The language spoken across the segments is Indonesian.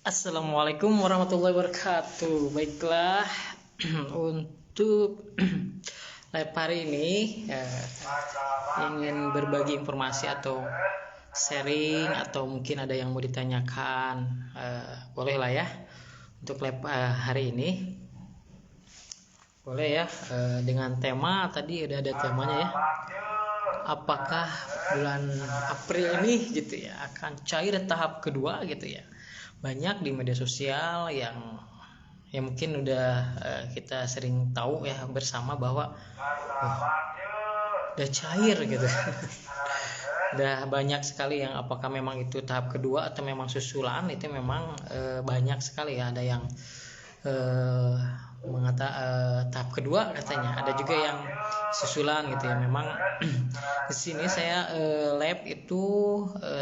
Assalamualaikum warahmatullahi wabarakatuh. Baiklah, untuk live hari ini ingin berbagi informasi atau sharing atau mungkin ada yang mau ditanyakan, boleh lah ya untuk live hari ini. Boleh ya, dengan tema tadi udah ada temanya ya. Apakah bulan April ini gitu ya akan cair tahap kedua gitu ya. Banyak di media sosial yang mungkin udah kita sering tahu ya bersama bahwa udah cair gitu. Udah banyak sekali yang apakah memang itu tahap kedua atau memang susulan, itu memang banyak sekali ya. Ada yang tahap kedua katanya, ada juga yang susulan gitu ya. Memang di sini saya lab itu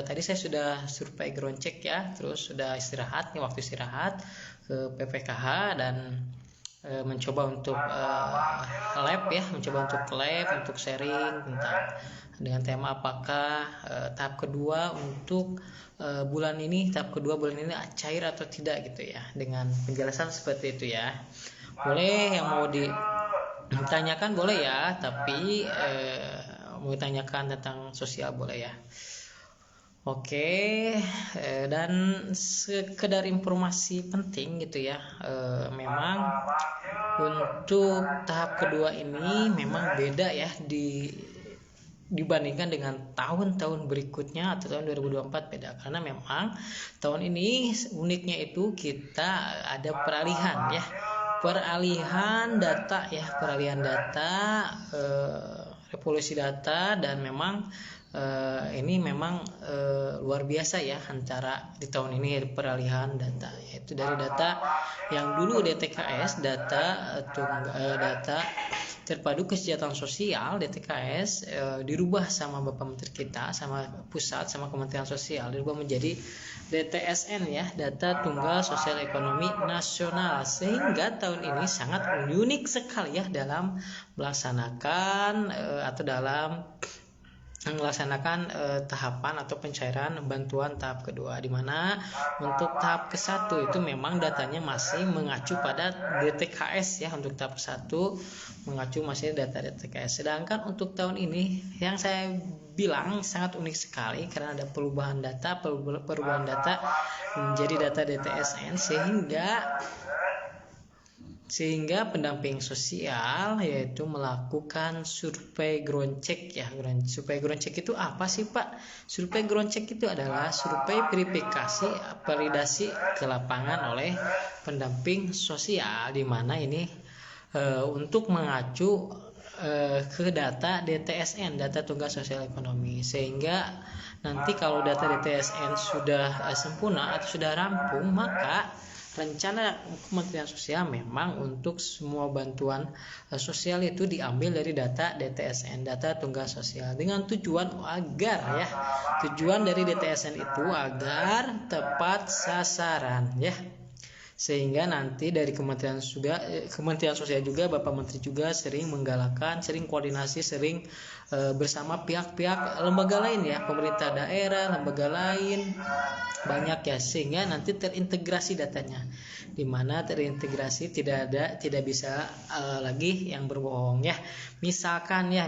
tadi saya sudah survei ground check ya, terus sudah istirahat nih, waktu istirahat ke PPKH dan mencoba untuk lab ya, mencoba untuk lab untuk sharing tentang dengan tema apakah tahap kedua untuk bulan ini cair atau tidak gitu ya, dengan penjelasan seperti itu ya. Boleh yang mau ditanyakan boleh ya, tapi mau ditanyakan tentang sosial boleh ya. Oke, dan sekedar informasi penting gitu ya, memang untuk tahap kedua ini memang beda ya dibandingkan dengan tahun-tahun berikutnya atau tahun 2024 beda, karena memang tahun ini uniknya itu kita ada peralihan data, revolusi data, dan memang ini memang luar biasa ya antara di tahun ini peralihan data, yaitu dari data yang dulu DTKS data terpadu kesejahteraan sosial DTKS dirubah sama Bapak Menteri kita, sama pusat, sama Kementerian Sosial, dirubah menjadi DTSN ya, data tunggal sosial ekonomi nasional, sehingga tahun ini sangat unik sekali ya dalam melaksanakan tahapan atau pencairan bantuan tahap kedua, di mana untuk tahap ke-1 itu memang datanya masih mengacu pada DTKS ya. Untuk tahap ke-1 mengacu masih data DTKS, sedangkan untuk tahun ini yang saya bilang sangat unik sekali karena ada perubahan data menjadi data DTSN, sehingga pendamping sosial yaitu melakukan survei ground check ya. Survei ground check itu apa sih Pak? Survei ground check itu adalah survei verifikasi validasi ke lapangan oleh pendamping sosial, di mana ini untuk mengacu ke data DTSN, data tunggal sosial ekonomi, sehingga nanti kalau data DTSN sudah sempurna atau sudah rampung, maka rencana Kementerian Sosial memang untuk semua bantuan sosial itu diambil dari data DTSN, data tunggal sosial, dengan tujuan dari DTSN itu agar tepat sasaran ya. Sehingga nanti dari Kementerian Sosial juga, Bapak Menteri juga sering menggalakkan, sering koordinasi, sering bersama pihak-pihak lembaga lain ya, pemerintah daerah, lembaga lain banyak ya, sehingga nanti terintegrasi datanya, di mana terintegrasi tidak bisa lagi yang berbohong ya. Misalkan ya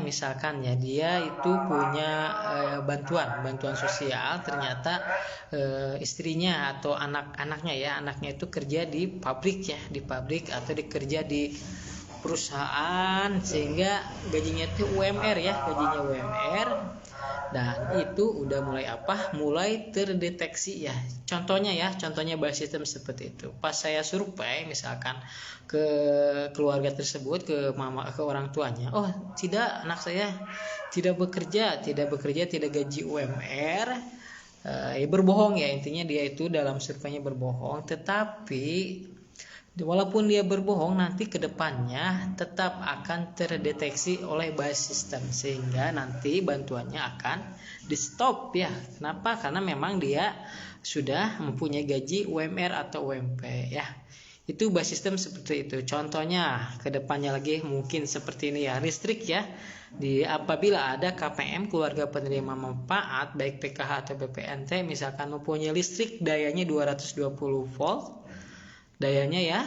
dia itu punya bantuan sosial, ternyata istrinya atau anaknya itu kerja di pabrik atau kerja di perusahaan, sehingga gajinya itu UMR ya, dan itu udah mulai terdeteksi ya. Contohnya bahas sistem seperti itu. Pas saya survei misalkan ke keluarga tersebut, ke orang tuanya, oh tidak, anak saya tidak bekerja, tidak gaji UMR, berbohong ya, intinya dia itu dalam surveinya berbohong. Tetapi walaupun dia berbohong, nanti kedepannya tetap akan terdeteksi oleh basis sistem, sehingga nanti bantuannya akan di stop ya. Kenapa? Karena memang dia sudah mempunyai gaji UMR atau UMP ya. Itu by sistem seperti itu. Contohnya kedepannya lagi mungkin seperti ini ya, listrik ya. Apabila ada KPM keluarga penerima manfaat baik PKH atau BPNT misalkan mempunyai listrik dayanya 220 volt, dayanya ya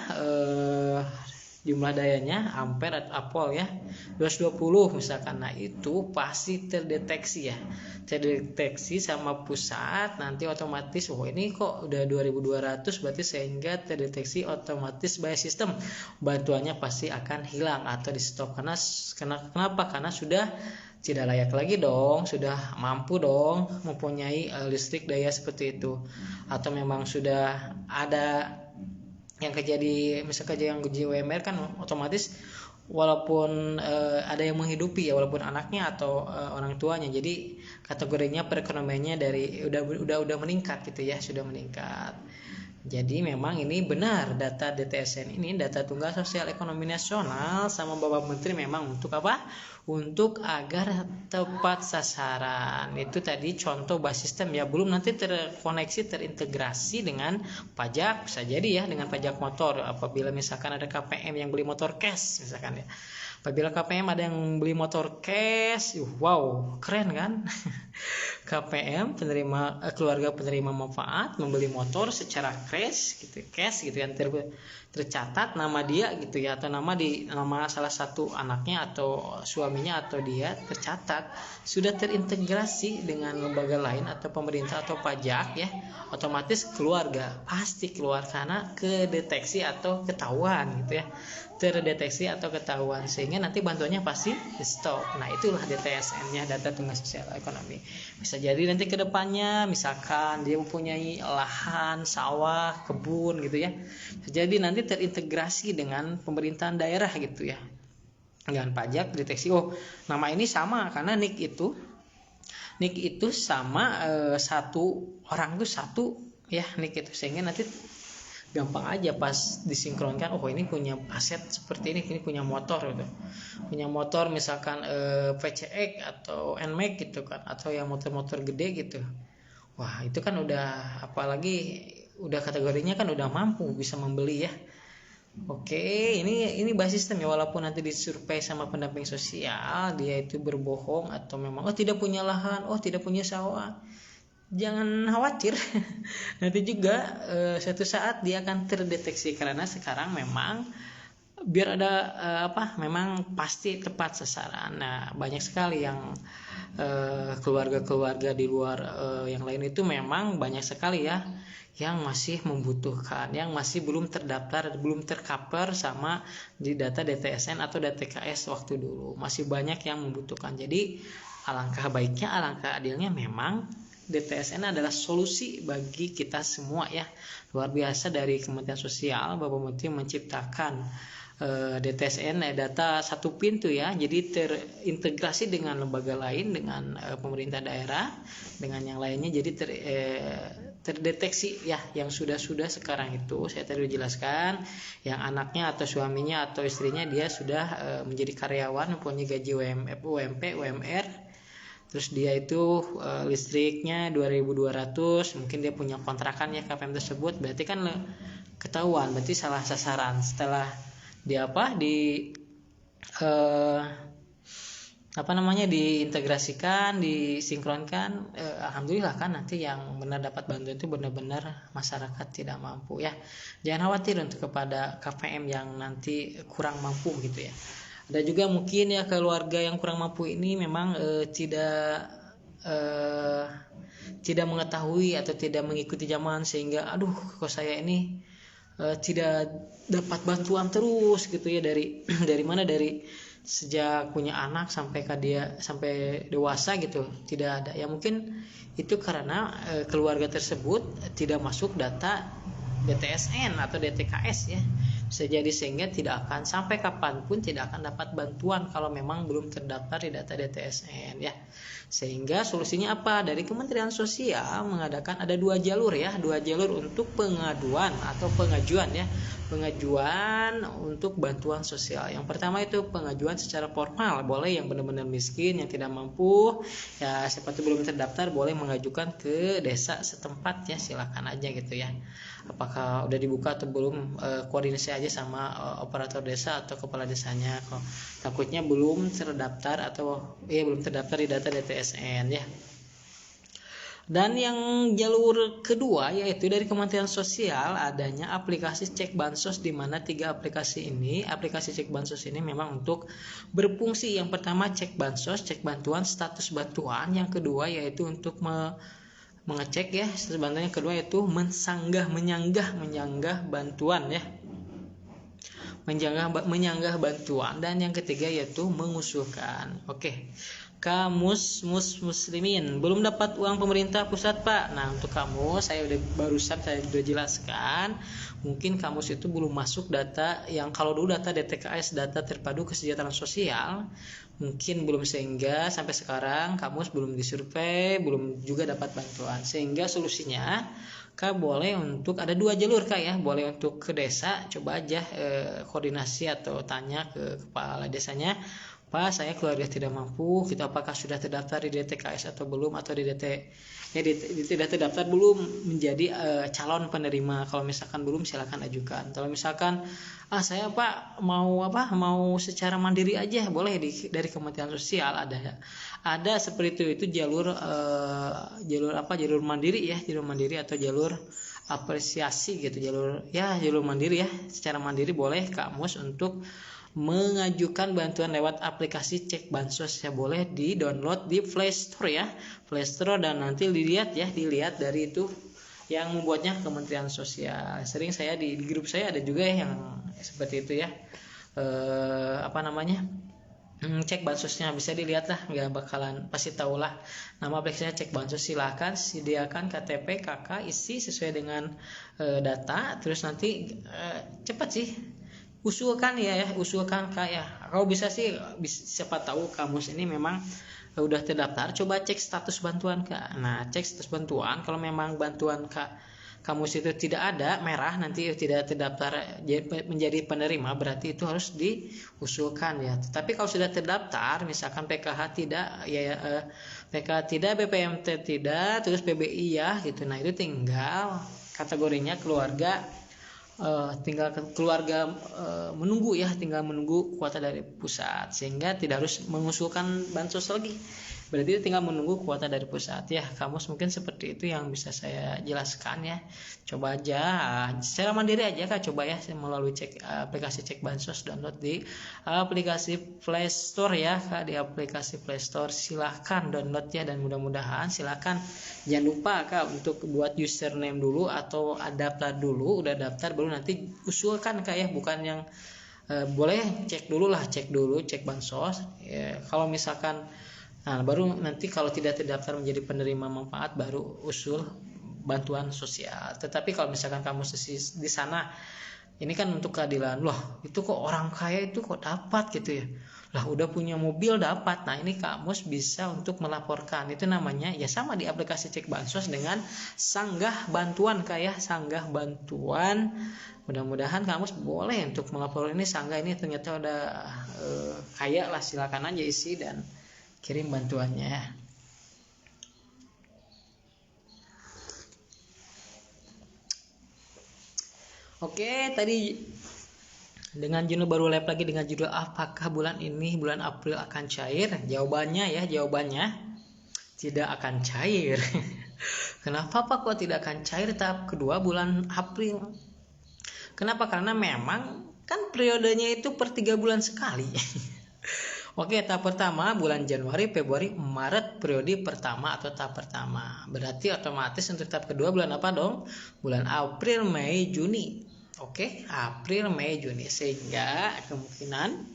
jumlah dayanya ampere atau ampol ya 220 misalkan. Nah itu pasti terdeteksi sama pusat, nanti otomatis ini kok udah 2200, berarti sehingga terdeteksi otomatis by sistem, bantuannya pasti akan hilang atau di stop. Kenapa? Karena sudah tidak layak lagi dong, sudah mampu dong mempunyai listrik daya seperti itu, atau memang sudah ada yang misalkan yang gaji UMR kan otomatis walaupun ada yang menghidupi ya, walaupun anaknya atau orang tuanya, jadi kategorinya perekonomiannya dari udah meningkat gitu ya, sudah meningkat. Jadi memang ini benar, data DTSN ini, data Tunggal Sosial Ekonomi Nasional sama Bapak Menteri memang untuk apa? Untuk agar tepat sasaran. Itu tadi contoh basis sistem ya, belum nanti terkoneksi, terintegrasi dengan pajak, bisa jadi ya dengan pajak motor. Apabila misalkan ada KPM yang beli motor cash misalkan ya. Apabila KPM ada yang beli motor cash, wow, keren kan? KPM keluarga penerima manfaat membeli motor secara cash gitu yang tercatat nama dia gitu ya, atau nama salah satu anaknya atau suaminya atau dia tercatat, sudah terintegrasi dengan lembaga lain atau pemerintah atau pajak ya, otomatis keluarga pasti keluar karena kedeteksi atau ketahuan gitu ya, terdeteksi atau ketahuan, sehingga nanti bantuannya pasti di stop. Nah itulah DTSN-nya, data Tunggal Sosial Ekonomi. Bisa jadi nanti ke depannya misalkan dia mempunyai lahan, sawah, kebun gitu ya, bisa jadi nanti terintegrasi dengan pemerintahan daerah gitu ya, dengan pajak deteksi, nama ini sama karena nik itu sama satu orang itu satu ya nik itu, sehingga nanti gampang aja pas disinkronkan, ini punya aset seperti ini punya motor gitu, punya motor misalkan VCX atau NMAX gitu kan, atau yang motor-motor gede gitu. Wah itu kan udah, apalagi udah kategorinya kan udah mampu bisa membeli ya. Oke, ini basis sistem ya, walaupun nanti disurvei sama pendamping sosial dia itu berbohong atau memang tidak punya lahan, tidak punya sawah, jangan khawatir. Nanti juga suatu saat dia akan terdeteksi, karena sekarang memang biar ada memang pasti tepat sasaran. Nah banyak sekali yang keluarga-keluarga di luar yang lain itu memang banyak sekali ya yang masih membutuhkan, yang masih belum terdaftar, belum tercover sama di data DTSN atau DTKS waktu dulu, masih banyak yang membutuhkan. Jadi alangkah baiknya, alangkah adilnya memang DTSN adalah solusi bagi kita semua ya. Luar biasa dari Kementerian Sosial, Bapak Menteri menciptakan DTSN data satu pintu ya, jadi terintegrasi dengan lembaga lain, dengan pemerintah daerah, dengan yang lainnya, jadi terdeteksi ya, yang sudah sekarang itu saya tadi jelaskan, yang anaknya atau suaminya atau istrinya dia sudah menjadi karyawan, mempunyai gaji UMP, UMR, terus dia itu listriknya 2200, mungkin dia punya kontrakan ya KPM tersebut, berarti kan ketahuan, berarti salah sasaran. Setelah diintegrasikan, disinkronkan, alhamdulillah kan nanti yang benar dapat bantuan itu benar-benar masyarakat tidak mampu ya. Jangan khawatir untuk kepada KPM yang nanti kurang mampu gitu ya. Ada juga mungkin ya keluarga yang kurang mampu ini memang tidak mengetahui atau tidak mengikuti zaman, sehingga kok saya ini tidak dapat bantuan terus gitu ya, dari sejak punya anak sampai dewasa gitu tidak ada ya. Mungkin itu karena keluarga tersebut tidak masuk data DTSN atau DTKS ya, Bisa jadi sehingga tidak akan sampai kapanpun tidak akan dapat bantuan kalau memang belum terdaftar di data DTSN ya. Sehingga solusinya apa? Dari Kementerian Sosial mengadakan ada 2 jalur ya, 2 jalur untuk pengaduan atau pengajuan ya. Pengajuan untuk bantuan sosial. Yang pertama itu pengajuan secara formal, boleh yang benar-benar miskin, yang tidak mampu, ya seperti belum terdaftar boleh mengajukan ke desa setempat ya, silakan aja gitu ya. Apakah udah dibuka atau belum, koordinasi aja sama operator desa atau kepala desanya. Kok takutnya belum terdaftar atau belum terdaftar di data DTSN ya. Dan yang jalur kedua yaitu dari Kementerian Sosial adanya aplikasi cek bansos, di mana 3 aplikasi cek bansos ini memang untuk berfungsi. Yang pertama cek bansos, cek bantuan, status bantuan. Yang kedua yaitu untuk mengecek ya status bantuan. Yang kedua yaitu menyanggah bantuan ya. Menyanggah bantuan. Dan yang ketiga yaitu mengusulkan. Oke. Kamus muslimin belum dapat uang pemerintah pusat Pak. Nah untuk kamus saya udah jelaskan, mungkin kamus itu belum masuk data yang kalau dulu data DTKS, data terpadu kesejahteraan sosial, mungkin belum, sehingga sampai sekarang kamus belum disurvei, belum juga dapat bantuan. Sehingga solusinya Kak boleh untuk ada 2 jalur Kak ya, boleh untuk ke desa, coba aja koordinasi atau tanya ke kepala desanya, Pak saya keluarga tidak mampu, kita apakah sudah terdaftar di DTKS atau belum, atau di tidak terdaftar belum menjadi calon penerima. Kalau misalkan belum silakan ajukan. Kalau misalkan saya Pak mau secara mandiri aja, boleh dari Kementerian Sosial ada seperti itu jalur mandiri ya, jalur mandiri atau jalur apresiasi gitu, jalur mandiri ya, secara mandiri boleh kamus untuk mengajukan bantuan lewat aplikasi cek bansos ya, boleh di download di Play Store ya, Play Store, dan nanti dilihat dari itu yang membuatnya Kementerian Sosial. Sering saya di grup saya ada juga yang seperti itu ya, cek bansosnya bisa dilihat lah, nggak bakalan pasti tahu lah nama aplikasinya cek bansos. Silahkan sediakan KTP KK, isi sesuai dengan data, terus nanti cepat sih usulkan Kak ya. Kalau bisa sih siapa tahu kamus ini memang udah terdaftar, coba cek status bantuan Kak. Nah cek status bantuan, kalau memang bantuan kamus itu tidak ada merah, nanti tidak terdaftar menjadi penerima, berarti itu harus diusulkan ya. Tapi kalau sudah terdaftar, misalkan PKH tidak PKH tidak, BPMT tidak, terus PBI ya gitu, nah itu tinggal kategorinya keluarga, tinggal menunggu kuota dari pusat, sehingga tidak harus mengusulkan bansos lagi, berarti tinggal menunggu kuota dari pusat ya. Kamus mungkin seperti itu yang bisa saya jelaskan ya. Coba aja secara mandiri aja Kak, coba ya melalui aplikasi cek bansos, download di aplikasi Play Store ya Kak, di aplikasi Play Store silahkan download ya, dan mudah-mudahan silahkan jangan lupa Kak untuk buat username dulu atau daftar dulu, udah daftar baru nanti usulkan Kak ya, bukan yang boleh cek bansos ya. Kalau misalkan baru nanti kalau tidak terdaftar menjadi penerima manfaat baru usul bantuan sosial. Tetapi kalau misalkan kamu di sana ini kan untuk keadilan, loh itu kok orang kaya itu kok dapat gitu ya, lah udah punya mobil dapat. Nah ini kamus bisa untuk melaporkan, itu namanya ya sama di aplikasi cek bansos dengan sanggah bantuan kayak sanggah bantuan. Mudah-mudahan kamus boleh untuk melapor ini sanggah ini ternyata udah kaya lah, silakan aja isi dan kirim bantuannya. Oke, tadi dengan judul baru live lagi dengan judul apakah bulan April akan cair? Jawabannya tidak akan cair. Kenapa Pak kok tidak akan cair tahap kedua bulan April? Kenapa? Karena memang kan periodenya itu per 3 bulan sekali. Oke, tahap pertama bulan Januari, Februari, Maret, periode pertama atau tahap pertama. Berarti otomatis untuk tahap kedua bulan apa dong? Bulan April, Mei, Juni. Oke, April, Mei, Juni. Sehingga kemungkinan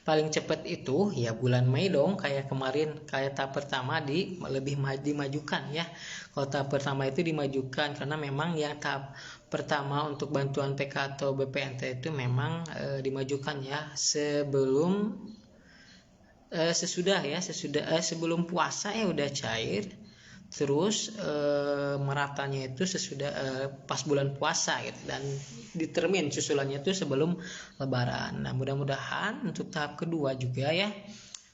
paling cepat itu ya bulan Mei dong, kayak kemarin, kayak tahap pertama lebih dimajukan ya. Kalau tahap pertama itu dimajukan karena memang yang tahap pertama untuk bantuan PK atau BPNT itu memang dimajukan ya sebelum puasa ya udah cair. Terus meratanya itu sesudah pas bulan puasa gitu, dan ditermin susulannya itu sebelum Lebaran. Nah, mudah-mudahan untuk tahap kedua juga ya,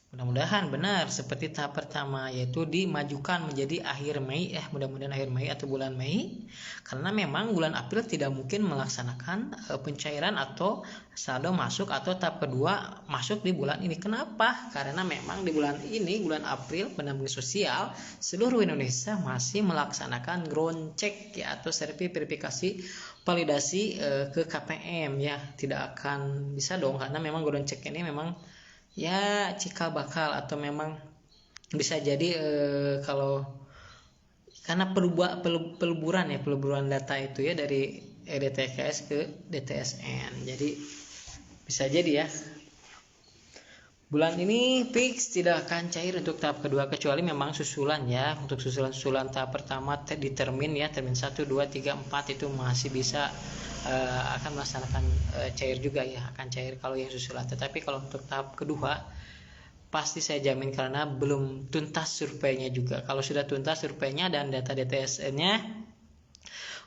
mudah-mudahan benar seperti tahap pertama, yaitu dimajukan menjadi akhir Mei, mudah-mudahan akhir Mei atau bulan Mei, karena memang bulan April tidak mungkin melaksanakan pencairan atau saldo masuk atau tahap kedua masuk di bulan ini. Kenapa? Karena memang di bulan ini, bulan April, pendamping sosial seluruh Indonesia masih melaksanakan ground check ya, atau verifikasi validasi ke KPM ya. Tidak akan bisa dong, karena memang ground check ini memang ya cikal bakal atau memang bisa jadi kalau karena peleburan data itu ya dari DTKS ke DTSN, jadi bisa jadi ya bulan ini fix tidak akan cair untuk tahap kedua, kecuali memang susulan ya. Untuk susulan tahap pertama determin ya, termin 1, 2, 3, 4 itu masih bisa akan melaksanakan cair juga ya, akan cair kalau yang susulan. Tetapi kalau untuk tahap kedua pasti saya jamin, karena belum tuntas surveinya juga. Kalau sudah tuntas surveinya dan data DTSN-nya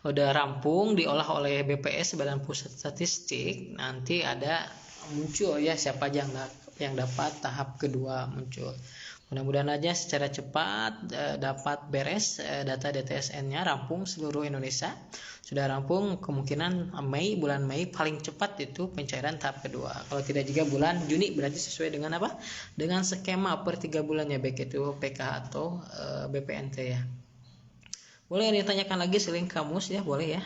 udah rampung diolah oleh BPS, Badan Pusat Statistik, nanti ada muncul ya siapa aja yang dapat tahap kedua muncul. Mudah-mudahan aja secara cepat dapat beres data DTSN-nya rampung seluruh Indonesia. Sudah rampung kemungkinan bulan Mei paling cepat itu pencairan tahap kedua. Kalau tidak juga bulan Juni, berarti sesuai dengan apa? Dengan skema per 3 bulannya, baik itu PKH atau BPNT ya. Boleh ditanyakan lagi selain kamus ya, boleh ya.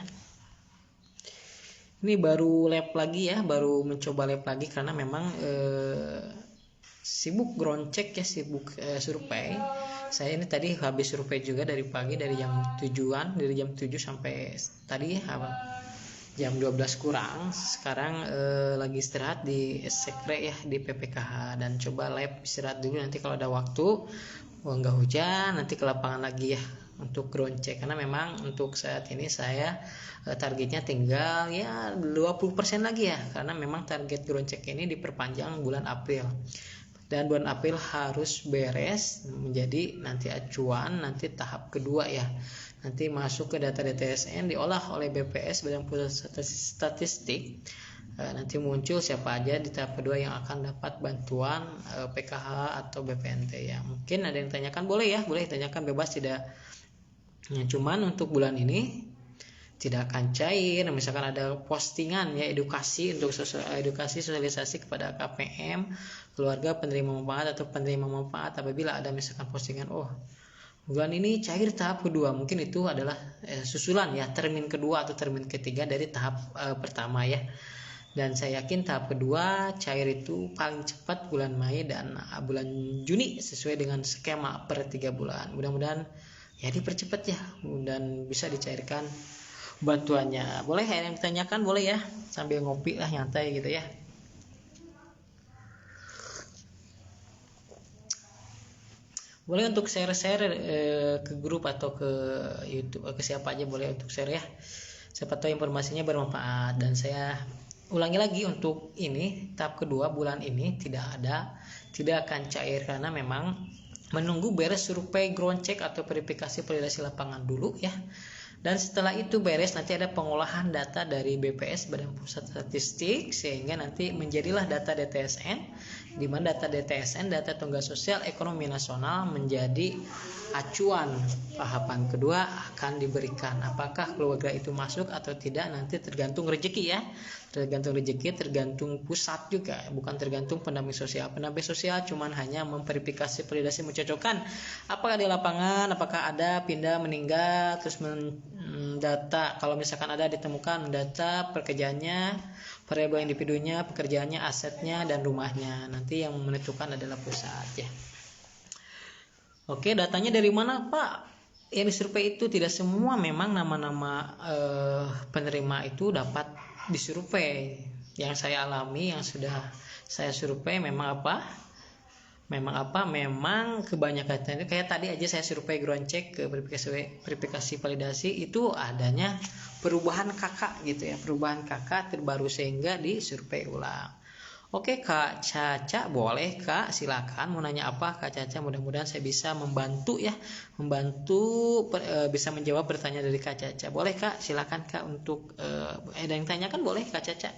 Ini baru lab lagi ya, baru mencoba lab lagi karena memang sibuk ground check ya, sibuk survei. Saya ini tadi habis survei juga dari pagi, dari jam 7-an, dari jam 7 sampai tadi jam 12 kurang. Sekarang lagi istirahat di sekre ya, di PPKH, dan coba lab istirahat dulu, nanti kalau ada waktu nggak hujan nanti ke lapangan lagi ya untuk ground check. Karena memang untuk saat ini saya targetnya tinggal ya 20% lagi ya, karena memang target ground check ini diperpanjang bulan April. Dan bulan April harus beres menjadi nanti acuan nanti tahap kedua ya. Nanti masuk ke data DTSN, diolah oleh BPS, Badan Pusat Statistik. Nanti muncul siapa aja di tahap kedua yang akan dapat bantuan PKH atau BPNT ya. Mungkin ada yang tanyakan, boleh ya, boleh tanyakan, bebas tidak. Ya, cuman untuk bulan ini tidak akan cair. Misalkan ada postingan ya edukasi sosialisasi kepada KPM, keluarga penerima manfaat atau penerima manfaat, apabila ada misalkan postingan bulan ini cair tahap kedua, mungkin itu adalah susulan ya, termin kedua atau termin ketiga dari tahap pertama ya. Dan saya yakin tahap kedua cair itu paling cepat bulan Mei dan bulan Juni sesuai dengan skema per 3 bulan. Mudah-mudahan ya dipercepat ya dan bisa dicairkan bantuannya. Boleh yang ditanyakan, boleh ya, sambil ngopi lah nyantai gitu ya. Boleh untuk share-share ke grup atau ke YouTube, ke siapa aja boleh untuk share ya, siapa tahu informasinya bermanfaat. Dan saya ulangi lagi, untuk ini tahap kedua bulan ini tidak akan cair, karena memang menunggu beres survei ground check atau verifikasi validasi lapangan dulu ya. Dan setelah itu beres, nanti ada pengolahan data dari BPS, Badan Pusat Statistik, sehingga nanti menjadilah data DTSN, di mana data DTSN, data Tonggak Sosial Ekonomi Nasional, menjadi acuan tahapan kedua akan diberikan. Apakah keluarga itu masuk atau tidak, nanti tergantung rezeki ya, tergantung pusat juga, bukan tergantung pendamping sosial. Pendamping sosial cuman hanya memverifikasi, validasi, mencocokkan apakah di lapangan, apakah ada pindah, meninggal, terus data kalau misalkan ada ditemukan data pekerjaannya, variabel individunya, pekerjaannya, asetnya, dan rumahnya. Nanti yang menentukan adalah pusat ya. Oke, datanya dari mana Pak? Yang disurvei itu tidak semua memang nama-nama penerima itu dapat disurvei. Yang saya alami, yang sudah saya survei memang apa? memang kebanyakan itu kayak tadi aja saya survei ground check ke verifikasi validasi itu adanya perubahan kakak gitu ya, perubahan kakak terbaru sehingga disurvei ulang. Oke Kak Caca, boleh Kak, silakan mau nanya apa Kak Caca, mudah-mudahan saya bisa membantu ya, bisa menjawab pertanyaan dari Kak Caca. Boleh Kak, silakan Kak untuk ada yang tanyakan boleh Kak Caca.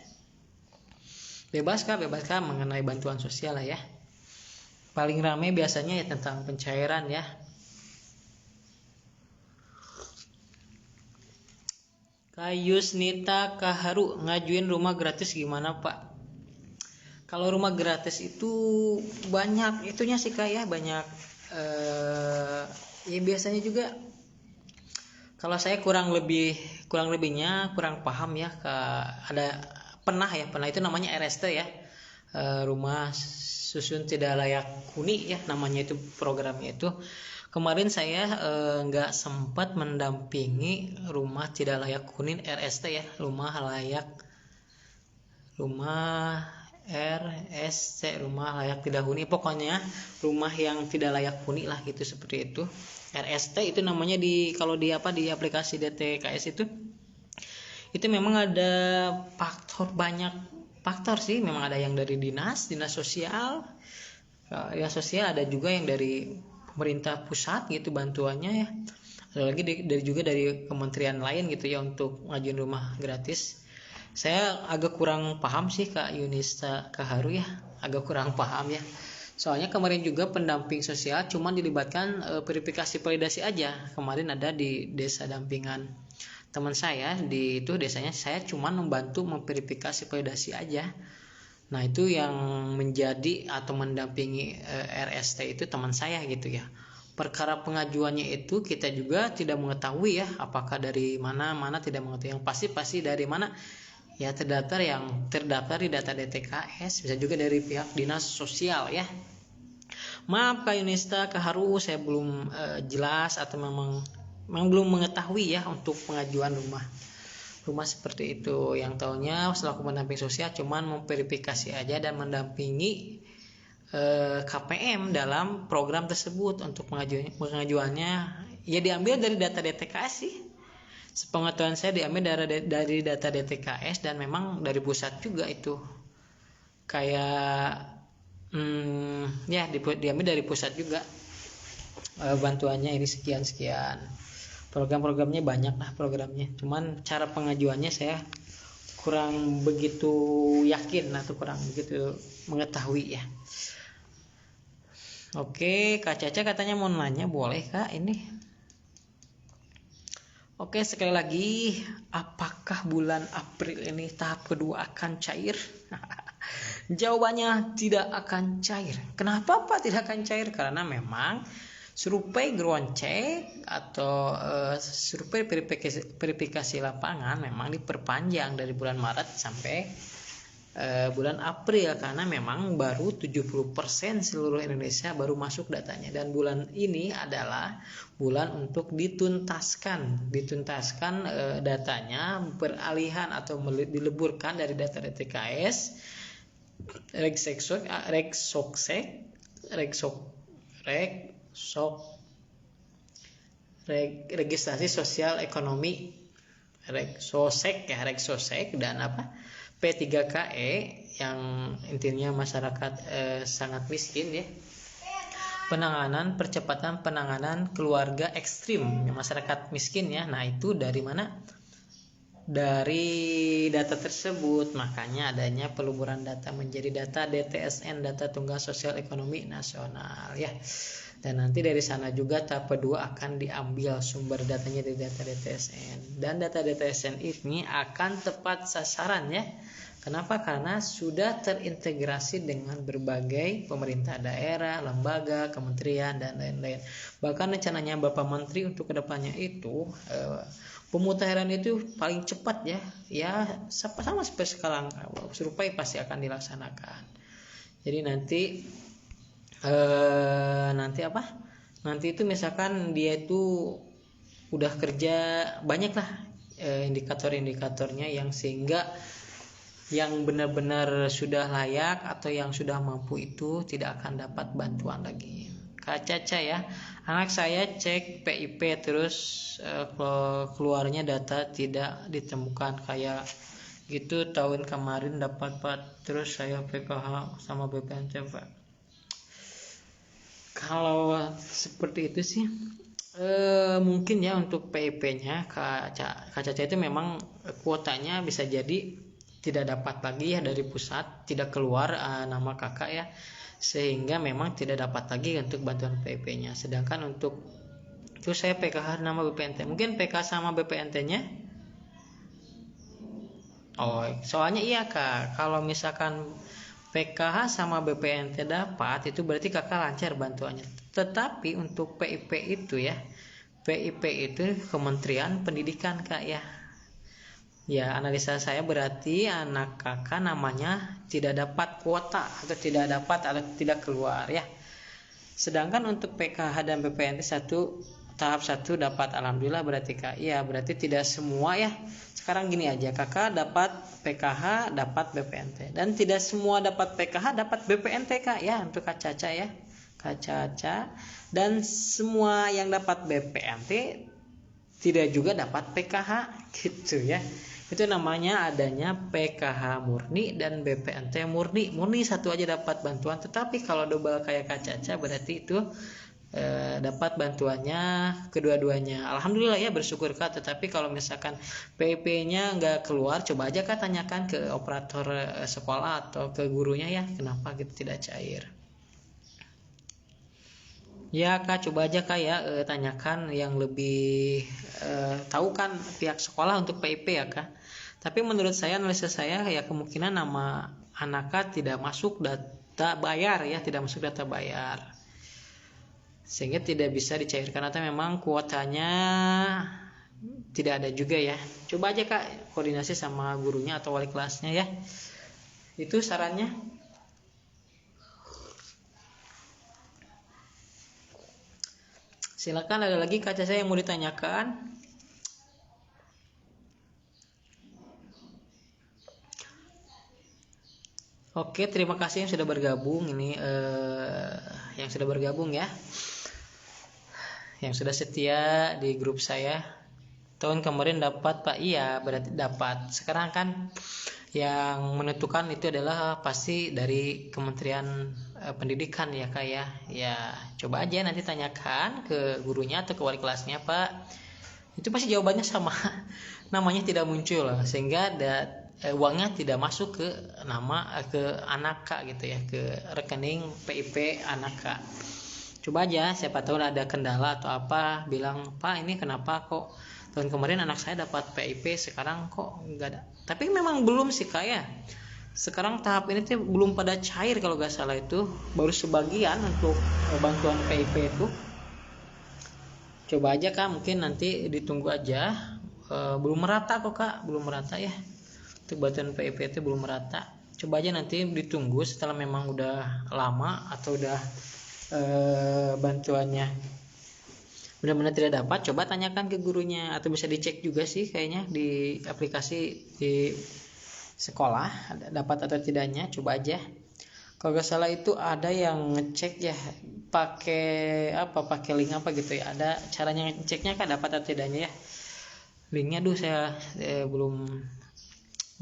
Bebas Kak mengenai bantuan sosial lah ya. Paling ramai biasanya ya tentang pencairan ya. Kak Yusnita Kaharu, ngajuin rumah gratis gimana Pak? Kalau rumah gratis itu banyak itunya sih Kak ya, banyak ya biasanya juga kalau saya kurang lebihnya kurang paham ya, ada pernah itu namanya RST ya, rumah susun tidak layak huni ya namanya itu programnya itu. Kemarin saya nggak sempat mendampingi rumah tidak layak huni RST ya, rumah layak tidak huni, pokoknya rumah yang tidak layak huni lah gitu, seperti itu. RST itu namanya kalau di aplikasi DTKS itu memang ada banyak faktor sih, memang ada yang dari dinas sosial ya, sosial, ada juga yang dari pemerintah pusat gitu bantuannya ya, ada lagi dari kementerian lain gitu ya untuk ngajuin rumah gratis. Saya agak kurang paham sih Kak Yunista Kaharu ya, agak kurang paham ya. Soalnya kemarin juga pendamping sosial cuma dilibatkan verifikasi validasi aja. Kemarin ada di desa dampingan teman saya, di itu desanya saya cuma membantu memverifikasi validasi aja. Nah itu yang menjadi atau mendampingi RST itu teman saya gitu ya. Perkara pengajuannya itu kita juga tidak mengetahui ya, apakah dari mana tidak mengetahui. Yang pasti dari mana ya, terdaftar di data DTKS, bisa juga dari pihak dinas sosial ya. Maaf Kak Yunista Kaharu, saya belum jelas atau memang belum mengetahui ya untuk pengajuan rumah seperti itu. Yang tahunya selaku pendamping sosial cuman memverifikasi aja dan mendampingi KPM dalam program tersebut. Untuk pengajuannya ya diambil dari data DTKS sih. Sepengetahuan saya diambil dari data DTKS dan memang dari pusat juga itu. Kayak ya diambil dari pusat juga. Bantuannya ini sekian. Program-programnya banyak lah programnya. Cuman cara pengajuannya saya kurang begitu yakin atau kurang begitu mengetahui ya. Oke, Kak Caca katanya mau nanya, boleh Kak ini? Oke, sekali lagi, apakah bulan April ini tahap kedua akan cair? Jawabannya tidak akan cair. Kenapa Pak tidak akan cair? Karena memang survei ground check atau survei verifikasi lapangan memang diperpanjang dari bulan Maret sampai bulan April, karena memang baru 70% seluruh Indonesia baru masuk datanya, dan bulan ini adalah bulan untuk dituntaskan datanya, peralihan atau dileburkan dari data DTKS registrasi sosial ekonomi Regsosek dan P3KE, yang intinya masyarakat sangat miskin ya. Percepatan penanganan keluarga ekstrim, masyarakat miskin ya. Nah itu dari mana? Dari data tersebut, makanya adanya peluburan data menjadi data DTSN, data tunggal sosial ekonomi nasional ya. Dan nanti dari sana juga tahap kedua akan diambil sumber datanya dari data DTSN, dan data DTSN ini akan tepat sasaran ya. Kenapa? Karena sudah terintegrasi dengan berbagai pemerintah daerah, lembaga, kementerian dan lain-lain. Bahkan rencananya Bapak Menteri untuk kedepannya itu pemutahiran itu paling cepat ya sama seperti sekarang, survei pasti akan dilaksanakan. Jadi nanti itu misalkan dia itu udah kerja banyak lah indikator-indikatornya yang sehingga yang benar-benar sudah layak atau yang sudah mampu itu tidak akan dapat bantuan lagi. Kak Caca ya, anak saya cek PIP terus keluarnya data tidak ditemukan kayak gitu tahun kemarin dapat Pak, terus saya PKH sama BPNT Pak. Kalau seperti itu sih mungkin ya untuk PIP-nya Kak Caca itu memang kuotanya bisa jadi tidak dapat lagi ya dari pusat, tidak keluar nama kakak ya, sehingga memang tidak dapat lagi untuk bantuan PIP-nya. Sedangkan untuk itu saya PKH nama BPNT, mungkin PK sama BPNT-nya. Oh, soalnya iya Kak, kalau misalkan PKH sama BPNT dapat, itu berarti kakak lancar bantuannya. Tetapi untuk PIP itu ya, PIP itu Kementerian Pendidikan Kak ya. Ya, analisa saya berarti anak kakak namanya tidak dapat kuota atau tidak dapat atau tidak keluar ya. Sedangkan untuk PKH dan BPNT tahap 1 dapat, alhamdulillah berarti Kak. Ya, berarti tidak semua ya. Sekarang gini aja, kakak dapat PKH, dapat BPNT, dan tidak semua dapat PKH dapat BPNT Kak ya, untuk Kak Caca ya. Kak Caca, dan semua yang dapat BPNT tidak juga dapat PKH gitu ya. Itu namanya adanya PKH murni dan BPNT murni. Murni satu aja dapat bantuan, tetapi kalau double kayak Kak Caca berarti itu dapat bantuannya kedua-duanya. Alhamdulillah ya, bersyukur Kak. Tetapi kalau misalkan PIP-nya nggak keluar, coba aja Kak tanyakan ke operator sekolah atau ke gurunya ya, kenapa gitu tidak cair. Ya Kak, coba aja Kak ya tanyakan yang lebih tahu kan pihak sekolah untuk PIP ya Kak. Tapi menurut saya, analisa saya ya, kemungkinan nama anak Kak tidak masuk data bayar ya, tidak masuk data bayar, sehingga tidak bisa dicairkan atau memang kuotanya tidak ada juga ya. Coba aja Kak koordinasi sama gurunya atau wali kelasnya ya. Itu sarannya. Silakan, ada lagi Kak Caca yang mau ditanyakan? Oke, terima kasih yang sudah bergabung ini yang sudah bergabung ya. Yang sudah setia di grup saya. Tahun kemarin dapat Pak, iya berarti dapat. Sekarang kan yang menentukan itu adalah pasti dari Kementerian Pendidikan ya Kak ya. Ya, coba aja nanti tanyakan ke gurunya atau ke wali kelasnya Pak. Itu pasti jawabannya sama. Namanya tidak muncul sehingga uangnya tidak masuk ke anak Kak gitu ya, ke rekening PIP anak Kak. Coba aja, siapa tahu ada kendala atau apa, bilang Pak ini kenapa kok tahun kemarin anak saya dapat PIP sekarang kok enggak ada. Tapi memang belum sih Kak ya. Sekarang tahap ini tuh belum pada cair, kalau nggak salah itu baru sebagian untuk bantuan PIP itu. Coba aja Kak, mungkin nanti ditunggu aja. Belum merata kok Kak, belum merata ya. Untuk bantuan PIP itu belum merata. Coba aja nanti ditunggu setelah memang udah lama atau udah bantuannya benar-benar tidak dapat, coba tanyakan ke gurunya, atau bisa dicek juga sih kayaknya di aplikasi di sekolah dapat atau tidaknya. Coba aja, kalau nggak salah itu ada yang ngecek ya, pakai link apa gitu ya, ada caranya ngeceknya Kak dapat atau tidaknya ya. Linknya saya belum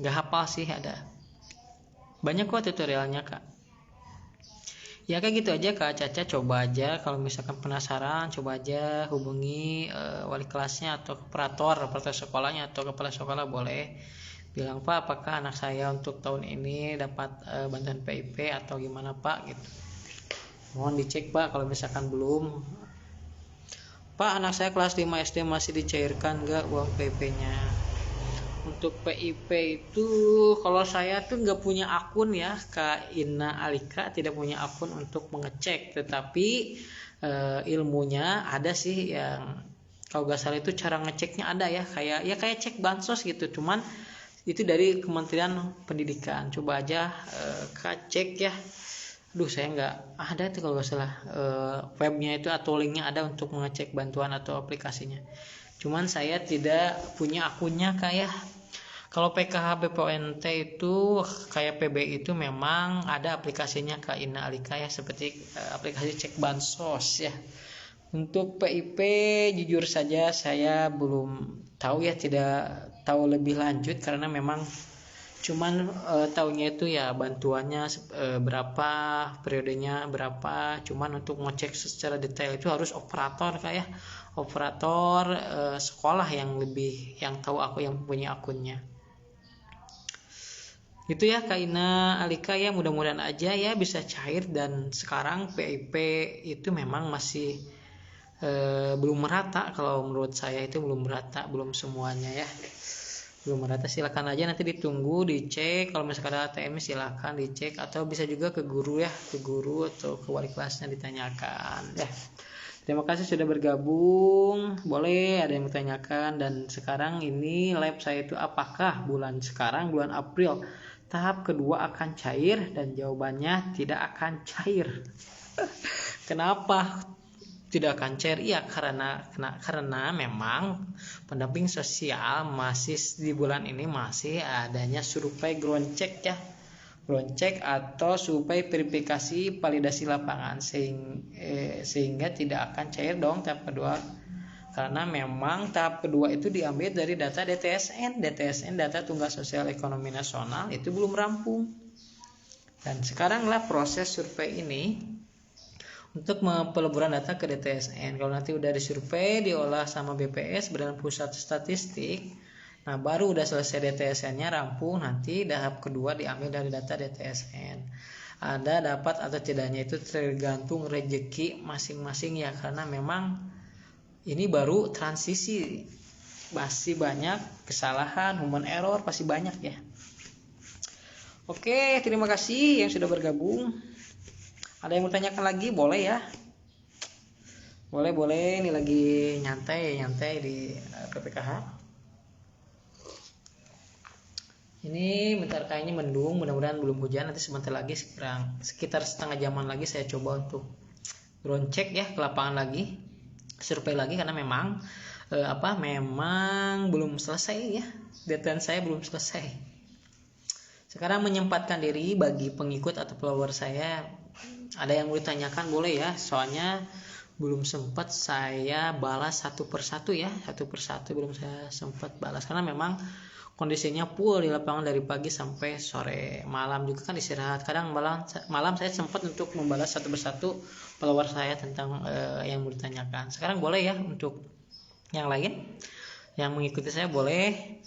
nggak hafal sih, ada banyak kok tutorialnya Kak. Ya kayak gitu aja Kak Caca, coba aja kalau misalkan penasaran, coba aja hubungi wali kelasnya atau operator sekolahnya atau kepala sekolah, boleh bilang Pak, apakah anak saya untuk tahun ini dapat bantuan PIP atau gimana Pak gitu. Mohon dicek Pak kalau misalkan belum. Pak, anak saya kelas 5 SD masih dicairkan nggak uang PIP-nya? Untuk PIP itu kalau saya tuh nggak punya akun ya Kak Ina Alika, tidak punya akun untuk mengecek, tetapi ilmunya ada sih, yang kalau nggak salah itu cara ngeceknya ada ya, kayak cek bansos gitu, cuman itu dari Kementerian Pendidikan. Coba aja Kak cek ya. Saya nggak ada itu kalau nggak salah webnya itu atau linknya ada untuk mengecek bantuan atau aplikasinya, cuman saya tidak punya akunnya Kak ya. Kalau PKH BPONT itu kayak PBI itu memang ada aplikasinya Kak Ina Alika ya, seperti aplikasi cek bansos ya. Untuk PIP jujur saja saya belum tahu ya, tidak tahu lebih lanjut karena memang cuman tahunya itu ya bantuannya berapa, periodenya berapa. Cuman untuk ngecek secara detail itu harus operator kayak operator sekolah yang tahu, aku yang punya akunnya. Itu ya Kak Ina Alika ya, mudah-mudahan aja ya bisa cair. Dan sekarang PIP itu memang masih belum merata, kalau menurut saya itu belum merata, belum semuanya ya, belum merata. Silakan aja nanti ditunggu, dicek. Kalau misalkan ada ATM silakan dicek, atau bisa juga ke guru ya, ke guru atau ke wali kelasnya ditanyakan ya. Terima kasih sudah bergabung. Boleh ada yang bertanyakan. Dan sekarang ini live saya itu apakah bulan April tahap kedua akan cair, dan jawabannya tidak akan cair. Kenapa tidak akan cair? Ya karena memang pendamping sosial masih di bulan ini masih adanya survei ground check ya, ground check atau survei verifikasi validasi lapangan, sehingga tidak akan cair dong tahap kedua. Karena memang tahap kedua itu diambil dari data DTSN, data Tunggal Sosial Ekonomi Nasional itu belum rampung. Dan sekaranglah proses survei ini untuk peleburan data ke DTSN. Kalau nanti udah disurvei, diolah sama BPS, Badan Pusat Statistik, nah baru udah selesai DTSN-nya rampung, nanti tahap kedua diambil dari data DTSN. Ada dapat atau tidaknya itu tergantung rezeki masing-masing ya, karena memang ini baru transisi, masih banyak kesalahan, human error pasti banyak ya. Oke, terima kasih yang sudah bergabung. Ada yang mau tanyakan lagi boleh ya, boleh. Ini lagi nyantai di PPKH. Ini bentar kayaknya mendung, mudah-mudahan belum hujan. Nanti sebentar lagi sekitar setengah jaman lagi saya coba untuk ground check ya ke lapangan lagi, survei lagi, karena memang memang belum selesai ya, deadline saya belum selesai. Sekarang menyempatkan diri bagi pengikut atau follower saya, ada yang mau ditanyakan boleh ya, soalnya belum sempat saya balas satu persatu belum saya sempat balas, karena memang kondisinya full di lapangan dari pagi sampai sore. Malam juga kan istirahat, kadang malam saya sempat untuk membalas satu persatu follower saya tentang yang mau ditanyakan. Sekarang boleh ya untuk yang lain yang mengikuti saya boleh.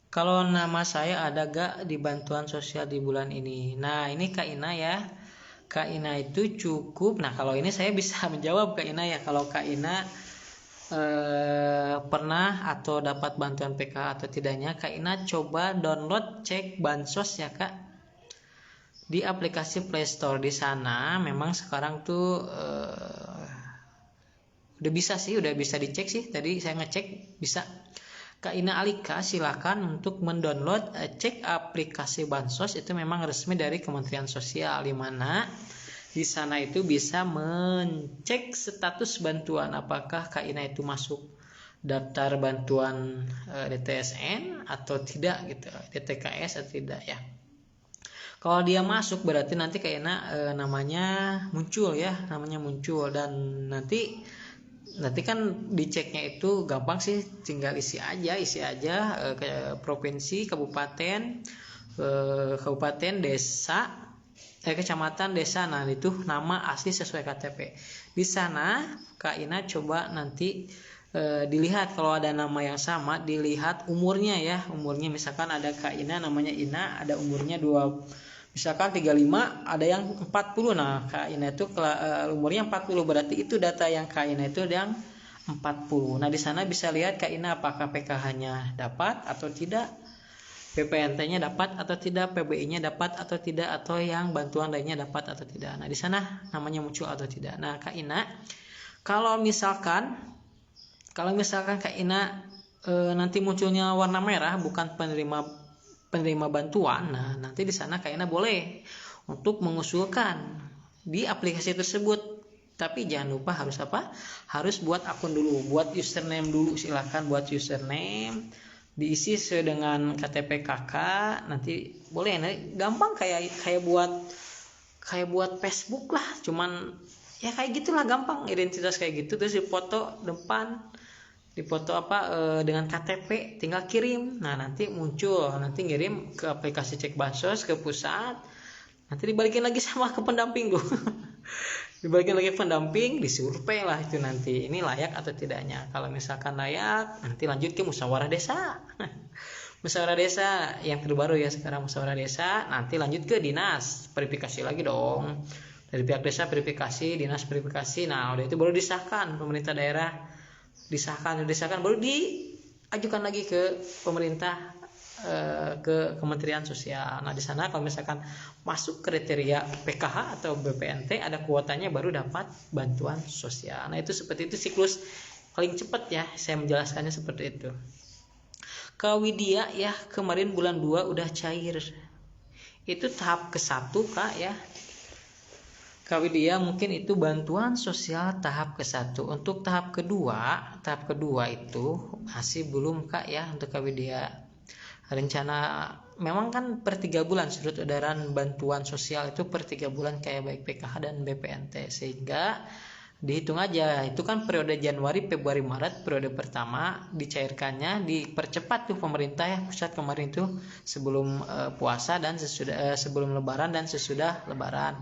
Kalau nama saya ada gak di bantuan sosial di bulan ini? Nah ini Kak Ina ya, Kak Ina itu cukup. Nah kalau ini saya bisa menjawab Kak Ina ya, kalau Kak Ina pernah atau dapat bantuan PKH atau tidaknya, Kak Ina coba download cek bansos ya Kak di aplikasi Play Store. Di sana memang sekarang tuh udah bisa dicek sih, tadi saya ngecek bisa. Kak Ina Alika silakan untuk mendownload cek aplikasi bansos, itu memang resmi dari Kementerian Sosial, di mana di sana itu bisa mencek status bantuan, apakah Kak Ina itu masuk daftar bantuan DTSN atau tidak gitu, DTKS atau tidak ya. Kalau dia masuk berarti nanti Kak Ina namanya muncul, dan nanti kan diceknya itu gampang sih, tinggal isi aja ke provinsi, kabupaten, desa, kecamatan, desa. Nah itu nama asli sesuai KTP. Di sana Kak Ina coba nanti dilihat, kalau ada nama yang sama dilihat umurnya ya, misalkan ada Kak Ina namanya Ina, ada umurnya misalkan 35, ada yang 40. Nah Kak Ina itu umurnya 40, berarti itu data yang Kak Ina itu yang 40. Nah di sana bisa lihat Kak Ina apakah PKH-nya dapat atau tidak, PPNT-nya dapat atau tidak, PBI-nya dapat atau tidak, atau yang bantuan lainnya dapat atau tidak. Nah di sana namanya muncul atau tidak. Nah Kak Ina, kalau misalkan Kak Ina nanti munculnya warna merah bukan penerima bantuan, nah nanti di sana Kak Ina boleh untuk mengusulkan di aplikasi tersebut. Tapi jangan lupa harus buat akun dulu, buat username dulu. Silahkan buat username, diisi sesuai dengan KTP kakak. Nanti boleh, gampang kayak buat Facebook lah, cuman ya kayak gitulah, gampang identitas kayak gitu. Terus dipoto depan, dipoto dengan KTP, tinggal kirim. Nah nanti muncul, nanti ngirim ke aplikasi cek bansos ke pusat, nanti dibalikin lagi sama ke pendamping tuh. Dibalikin lagi pendamping, disurvei lah itu nanti ini layak atau tidaknya. Kalau misalkan layak, nanti lanjut ke musyawarah desa. Musyawarah desa yang terbaru ya sekarang, musyawarah desa, nanti lanjut ke dinas, verifikasi lagi dong. Dari pihak desa verifikasi, dinas verifikasi. Nah udah itu baru disahkan pemerintah daerah, disahkan baru diajukan lagi ke pemerintah, ke Kementerian Sosial. Nah di sana kalau misalkan masuk kriteria PKH atau BPNT, ada kuotanya, baru dapat bantuan sosial. Nah itu seperti itu siklus paling cepat ya, saya menjelaskannya seperti itu. Kak Widya ya, kemarin bulan 2 udah cair. Itu tahap ke-1 Kak ya. Kak Widya mungkin itu bantuan sosial tahap ke-1. Untuk tahap kedua itu masih belum Kak ya untuk Kak Widya. Rencana memang kan per 3 bulan sudut edaran bantuan sosial itu per 3 bulan kayak baik PKH dan BPNT, sehingga dihitung aja itu kan periode Januari, Februari, Maret, periode pertama dicairkannya, dipercepat tuh pemerintah ya pusat kemarin tuh, sebelum puasa dan sebelum lebaran dan sesudah lebaran.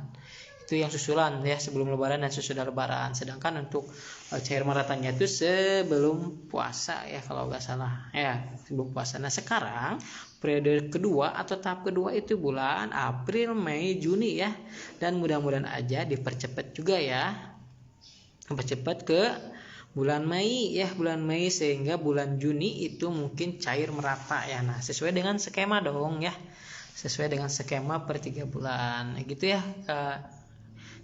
Itu yang susulan ya, sebelum lebaran dan sesudah lebaran. Sedangkan untuk cair meratannya itu sebelum puasa ya kalau nggak salah ya, sebelum puasa. Nah sekarang periode kedua atau tahap kedua itu bulan April, Mei, Juni ya, dan mudah-mudahan aja dipercepat juga ya, dipercepat ke bulan Mei ya, bulan Mei, sehingga bulan Juni itu mungkin cair merata ya. Nah sesuai dengan skema dong ya, sesuai dengan skema per 3 bulan gitu ya.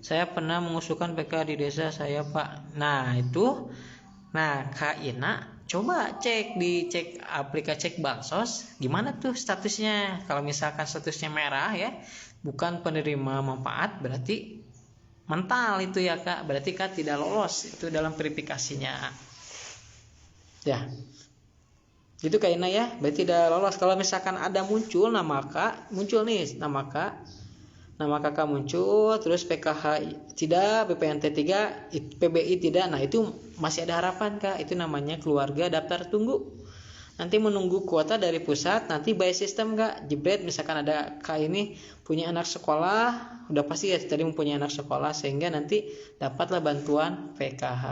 Saya pernah mengusulkan PK di desa saya Pak. Nah itu, nah Kak Ina coba dicek aplikasi cek bansos, gimana tuh statusnya. Kalau misalkan statusnya merah ya, bukan penerima manfaat, berarti mental itu ya Kak, berarti Kak tidak lolos itu dalam verifikasinya ya. Gitu Kak Ina ya, berarti tidak lolos. Kalau misalkan ada muncul nama Kak, muncul nih nama kakak muncul, terus PKH tidak, BPNT 3, PBI tidak, nah itu masih ada harapan Kak. Itu namanya keluarga daftar tunggu. Nanti menunggu kuota dari pusat, nanti by system Kak. Jebret misalkan ada Kak ini punya anak sekolah, udah pasti ya tadi mempunyai anak sekolah, sehingga nanti dapatlah bantuan PKH.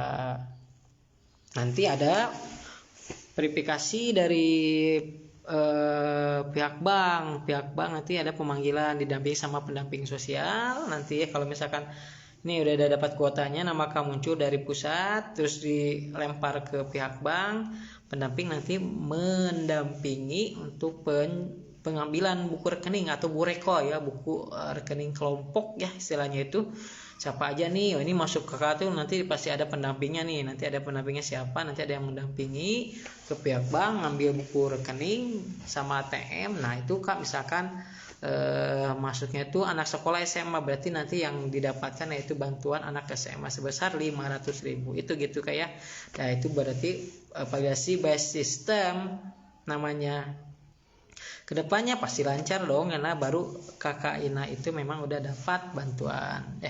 Nanti ada verifikasi dari pihak bank nanti ada pemanggilan, didampingi sama pendamping sosial. Nanti ya kalau misalkan ini udah dapat kuotanya, nama kamu muncul dari pusat, terus dilempar ke pihak bank, pendamping nanti mendampingi untuk pengambilan buku rekening atau bureko ya, buku rekening kelompok ya istilahnya itu. Siapa aja nih, ini masuk ke kartu, nanti pasti ada pendampingnya nih. Nanti ada pendampingnya siapa, nanti ada yang mendampingi ke pihak bank ngambil buku rekening sama ATM. Nah itu Kak misalkan masuknya itu anak sekolah SMA, berarti nanti yang didapatkan yaitu bantuan anak SMA sebesar 500.000 itu gitu kayak. Nah itu berarti validasi by system namanya. Kedepannya pasti lancar dong, karena baru kakak Ina itu memang udah dapat bantuan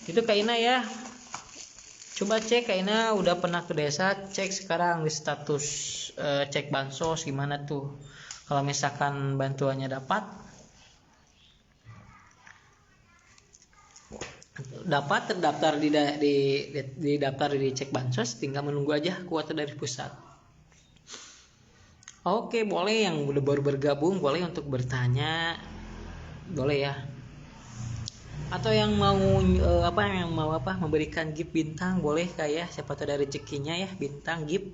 itu Kak Ina ya. Coba cek Kak Ina udah pernah ke desa, cek sekarang di status cek bansos gimana tuh. Kalau misalkan bantuannya dapat terdaftar di daftar di cek bansos, tinggal menunggu aja kuota dari pusat. Oke, boleh yang udah baru bergabung boleh untuk bertanya, boleh ya. Atau yang mau memberikan gift bintang boleh kayak siapa tahu dari rezekinya ya, bintang gift.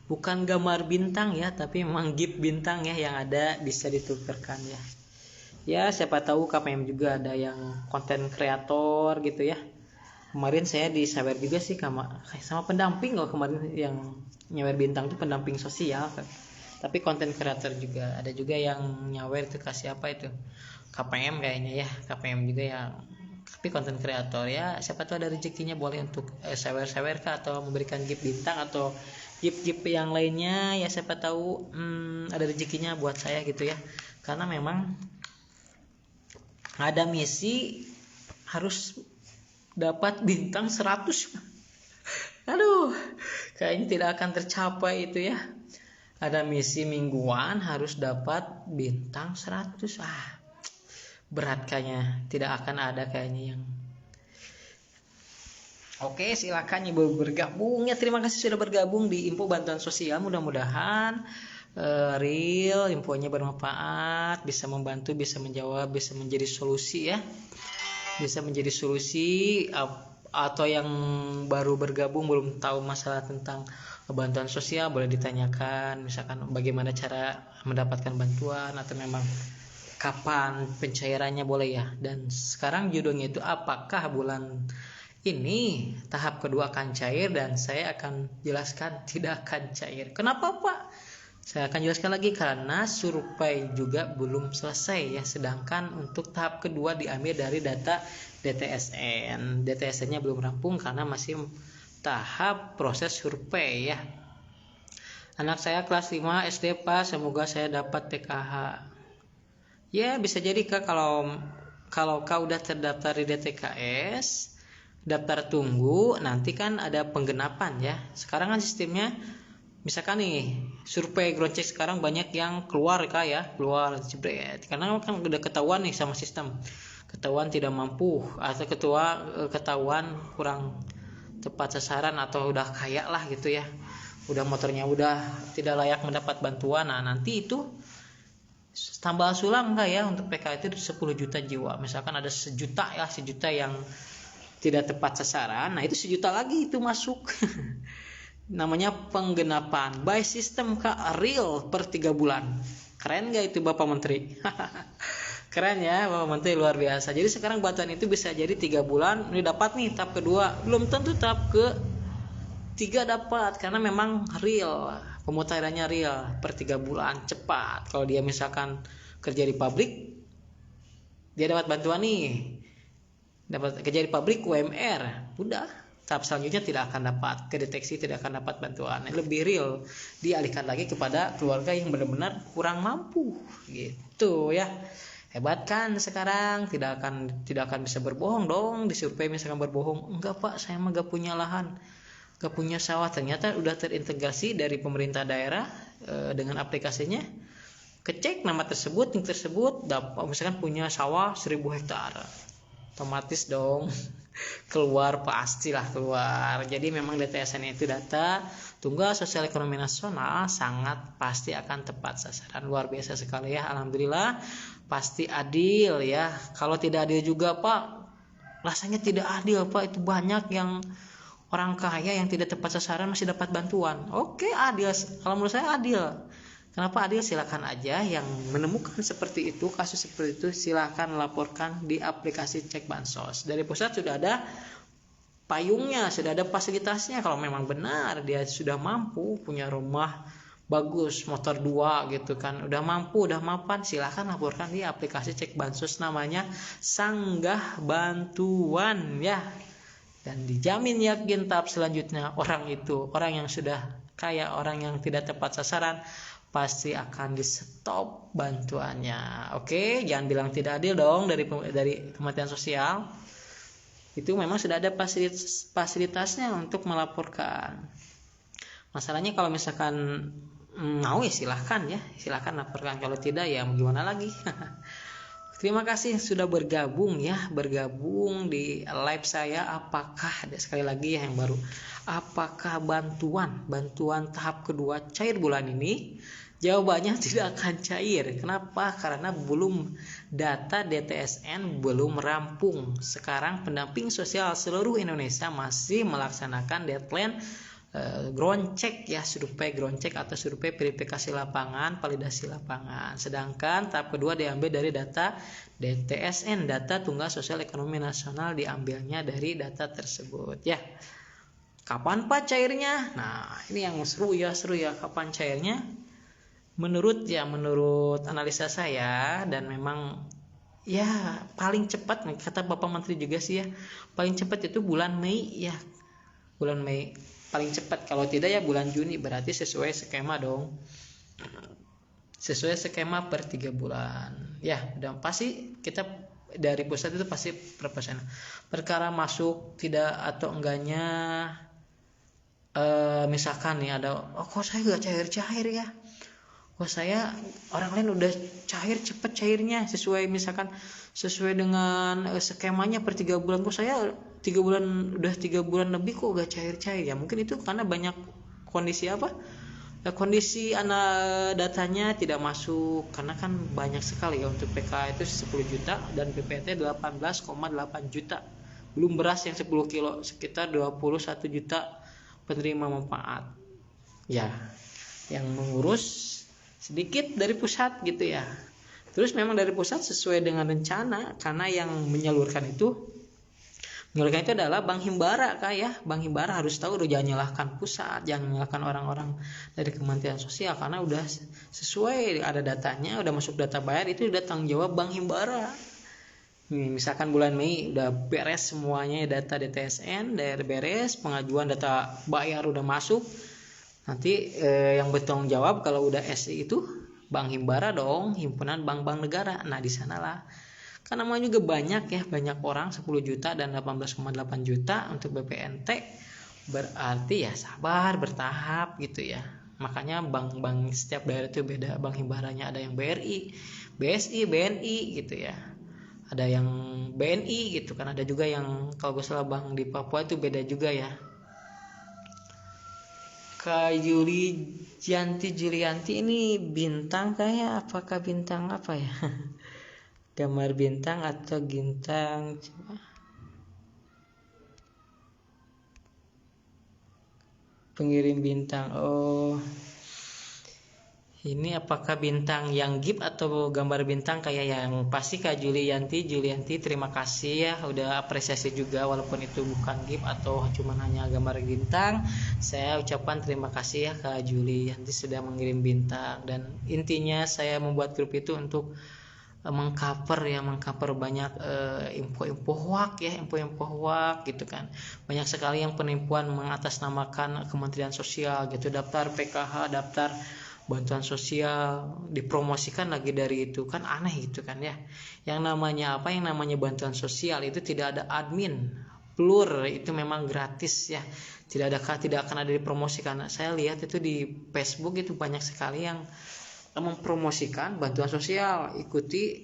Bukan gambar bintang ya, tapi memang gift bintang ya yang ada bisa ditukarkan ya. Ya, siapa tahu KPM juga ada yang konten kreator gitu ya. Kemarin saya disawer juga sih sama pendamping loh, kemarin yang nyawer bintang itu pendamping sosial kan. Tapi konten kreator juga ada juga yang nyawer itu kasih apa itu? KPM kayaknya ya, KPM juga yang Tapi konten kreator ya siapa tahu ada rezekinya, boleh untuk sewer-sewer kah, atau memberikan gift bintang atau gift-gift yang lainnya ya, siapa tahu ada rezekinya buat saya gitu ya. Karena memang ada misi harus dapat bintang 100. Aduh, kayaknya tidak akan tercapai itu ya. Ada misi mingguan harus dapat bintang 100. Berat kayaknya, tidak akan ada kayaknya yang. Oke, silakan Ibu bergabung ya. Terima kasih sudah bergabung di info bantuan sosial. Mudah-mudahan real infonya bermanfaat, bisa membantu, bisa menjawab, bisa menjadi solusi ya. Bisa menjadi solusi. Atau yang baru bergabung belum tahu masalah tentang bantuan sosial, boleh ditanyakan misalkan bagaimana cara mendapatkan bantuan, atau memang kapan pencairannya, boleh ya. Dan sekarang judulnya itu apakah bulan ini tahap kedua akan cair, dan saya akan jelaskan tidak akan cair. Kenapa Pak? Saya akan jelaskan lagi karena survei juga belum selesai ya, sedangkan untuk tahap kedua diambil dari data DTSN. DTSN-nya belum rampung karena masih tahap proses survei ya. Anak saya kelas 5 SD Pak, semoga saya dapat TKH. Ya bisa jadi Kak, kalau Kak udah terdaftar di DTKS, daftar tunggu, nanti kan ada penggenapan ya. Sekarang kan sistemnya, misalkan nih survei groundcheck sekarang banyak yang keluar Kak ya, keluar jebret, karena kan udah ketahuan nih sama sistem, ketahuan tidak mampu, atau ketahuan kurang tepat sasaran, atau udah kaya lah gitu ya, udah motornya udah tidak layak mendapat bantuan. Nah nanti itu tambal sulam Kak ya, untuk PK itu 10 juta jiwa. Misalkan ada sejuta yang tidak tepat sasaran, nah itu 1 juta lagi itu masuk. Namanya penggenapan by system Kak, real per 3 bulan. Keren gak itu Bapak Menteri? Keren ya Bapak Menteri, luar biasa. Jadi sekarang bantuan itu bisa jadi 3 bulan ini dapat nih tahap kedua, belum tentu tahap ke 3 dapat, karena memang real, pemutarannya real per 3 bulan, cepat. Kalau dia misalkan kerja di pabrik, dia dapat bantuan nih, dapat kerja di pabrik UMR, udah tahap selanjutnya tidak akan dapat kedeteksi, tidak akan dapat bantuan. Lebih real, dialihkan lagi kepada keluarga yang benar-benar kurang mampu gitu ya. Hebat kan sekarang, tidak akan bisa berbohong dong di survei. Misalkan berbohong, enggak Pak saya mah gak punya lahan, gak punya sawah, ternyata udah terintegrasi dari pemerintah daerah dengan aplikasinya. Kecek nama tersebut, link tersebut, dapat misalkan punya sawah 1000 hektar, otomatis dong keluar, pastilah keluar. Jadi memang DTSN itu data Tunggal Sosial Ekonomi Nasional sangat pasti akan tepat sasaran, luar biasa sekali ya. Alhamdulillah pasti adil ya. Kalau tidak adil juga Pak, rasanya tidak adil Pak, itu banyak yang orang kaya yang tidak tepat sasaran masih dapat bantuan. Oke, adil, kalau menurut saya adil. Kenapa adil? Silakan aja yang menemukan seperti itu, kasus seperti itu, silakan laporkan di aplikasi Cek Bansos. Dari pusat sudah ada payungnya, sudah ada fasilitasnya. Kalau memang benar dia sudah mampu, punya rumah bagus, motor 2 gitu kan, udah mampu, udah mapan, silakan laporkan di aplikasi Cek Bansos, namanya Sanggah Bantuan ya. Dan dijamin yakin tahap selanjutnya orang yang sudah kaya, orang yang tidak tepat sasaran, pasti akan di stop bantuannya. Oke, jangan bilang tidak adil dong dari Kementerian Sosial. Itu memang sudah ada fasilitasnya untuk melaporkan. Masalahnya kalau misalkan mau ya silahkan laporkan, kalau tidak ya gimana lagi. Terima kasih sudah bergabung di live saya. Apakah, sekali lagi ya yang baru, apakah bantuan tahap kedua cair bulan ini? Jawabannya tidak akan cair. Kenapa? Karena data DTSN belum rampung. Sekarang pendamping sosial seluruh Indonesia masih melaksanakan deadline ground check ya, survei ground check atau survei verifikasi lapangan, validasi lapangan. Sedangkan tahap kedua diambil dari data DTSN, data Tunggal Sosial Ekonomi Nasional, diambilnya dari data tersebut ya. Kapan Pak cairnya? Nah, ini yang seru ya, kapan cairnya? Menurut analisa saya, dan memang ya paling cepat kata Bapak Menteri juga sih ya, paling cepat itu bulan Mei ya, bulan Mei paling cepat, kalau tidak ya bulan Juni, berarti sesuai skema dong, sesuai skema per 3 bulan ya. Udah pasti kita dari pusat itu pasti proporsional. Perkara masuk tidak atau enggaknya, misalkan nih ada, oh kok saya gak cair-cair ya, kok saya orang lain udah cair cepet cairnya, sesuai misalkan sesuai dengan skemanya per 3 bulan, kok saya 3 bulan udah 3 bulan lebih kok gak cair-cair ya. Mungkin itu karena banyak kondisi apa, kondisi anak datanya tidak masuk, karena kan banyak sekali ya, untuk PK itu 10 juta dan PPT 18,8 juta, belum beras yang 10 kilo sekitar 21 juta penerima manfaat ya, yang mengurus sedikit dari pusat gitu ya. Terus memang dari pusat sesuai dengan rencana, karena yang menyalurkan itu adalah Bank Himbara Kak ya. Bank Himbara harus tahu, udah jangan nyalahkan pusat, jangan nyalahkan orang-orang dari Kementerian Sosial, karena udah sesuai ada datanya, udah masuk data bayar, itu udah tanggung jawab Bank Himbara. Misalkan bulan Mei udah beres semuanya, data DTSN daerah beres, pengajuan data bayar udah masuk, nanti yang bertanggung jawab kalau udah SI itu Bank Himbara dong, himpunan bank-bank negara. Nah di sanalah, kan namanya juga banyak ya, banyak orang, 10 juta dan 18,8 juta untuk BPNT, berarti ya sabar, bertahap gitu ya. Makanya bank-bank setiap daerah itu beda, Bank Himbaranya ada yang BRI, BSI, BNI gitu ya, ada yang BNI gitu kan, ada juga yang kalau gue salah bank di Papua itu beda juga ya. Kak Julianti ini bintang kayak, apakah bintang apa ya? Gambar bintang atau gintang, coba. Pengirim bintang, oh ini apakah bintang yang GIF atau gambar bintang kayak yang pasti. Kak Julianti terima kasih ya, udah apresiasi juga walaupun itu bukan GIF atau cuma hanya gambar bintang. Saya ucapkan terima kasih ya Kak Julianti sudah mengirim bintang, dan intinya saya membuat grup itu untuk mengcover banyak info-info hoak ya, info-info hoak gitu kan. Banyak sekali yang penipuan mengatasnamakan Kementerian Sosial gitu, daftar PKH, daftar bantuan sosial, dipromosikan lagi dari itu, kan aneh gitu kan ya. Yang namanya apa, yang namanya bantuan sosial itu tidak ada admin, plur, itu memang gratis ya, tidak akan ada dipromosikan. Saya lihat itu di Facebook itu banyak sekali yang mempromosikan bantuan sosial, ikuti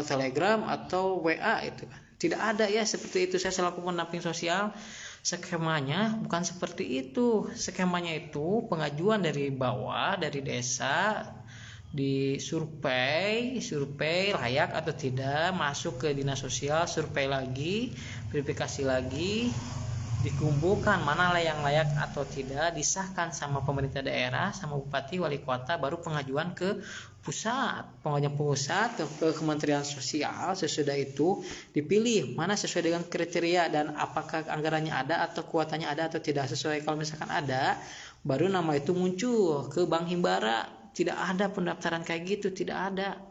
Telegram atau WA itu kan. Tidak ada ya seperti itu. Saya selaku pendamping sosial, skemanya bukan seperti itu. Skemanya itu pengajuan dari bawah, dari desa, disurvei layak atau tidak, masuk ke dinas sosial, survei lagi, verifikasi lagi, dikumpulkan mana yang layak atau tidak, disahkan sama pemerintah daerah, sama bupati, wali kota, baru pengajuan ke pusat, ke Kementerian Sosial. Sesudah itu dipilih mana sesuai dengan kriteria dan apakah anggarannya ada atau kuotanya ada atau tidak. Sesuai, kalau misalkan ada, baru nama itu muncul ke Bank Himbara. Tidak ada pendaftaran kayak gitu, tidak ada.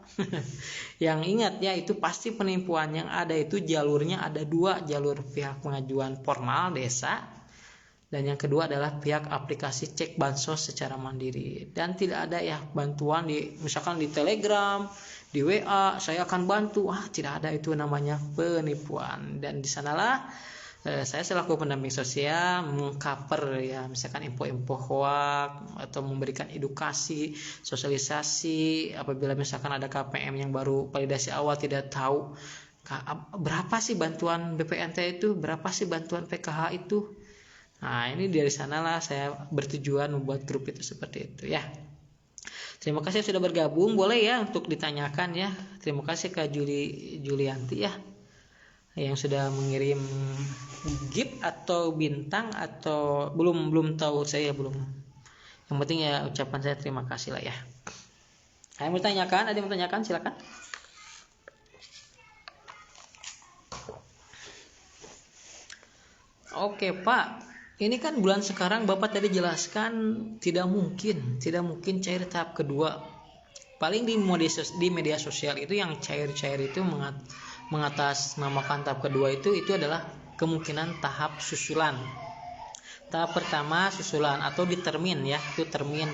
Yang ingat ya, itu pasti penipuan. Yang ada itu jalurnya ada dua, jalur pihak pengajuan formal desa, dan yang kedua adalah pihak aplikasi cek bansos secara mandiri. Dan tidak ada ya bantuan misalkan di Telegram, di WA, saya akan bantu. Tidak ada, itu namanya penipuan. Dan di sanalah saya selaku pendamping sosial mengcover ya, misalkan info-info hoak atau memberikan edukasi, sosialisasi. Apabila misalkan ada KPM yang baru validasi awal tidak tahu berapa sih bantuan BPNT itu, berapa sih bantuan PKH itu. Nah ini dari sanalah saya bertujuan membuat grup itu seperti itu ya. Terima kasih sudah bergabung, boleh ya untuk ditanyakan ya. Terima kasih Kak Julianti ya, yang sudah mengirim gift atau bintang atau belum tahu, saya belum. Yang penting ya ucapan saya terima kasih lah ya. Ada yang mau tanyakan, silakan. Oke Pak, ini kan bulan sekarang Bapak tadi jelaskan tidak mungkin cair tahap kedua. paling di media sosial itu yang cair-cair itu mengatasnamakan tahap kedua itu adalah kemungkinan tahap susulan. Tahap pertama susulan atau di termin ya, itu termin.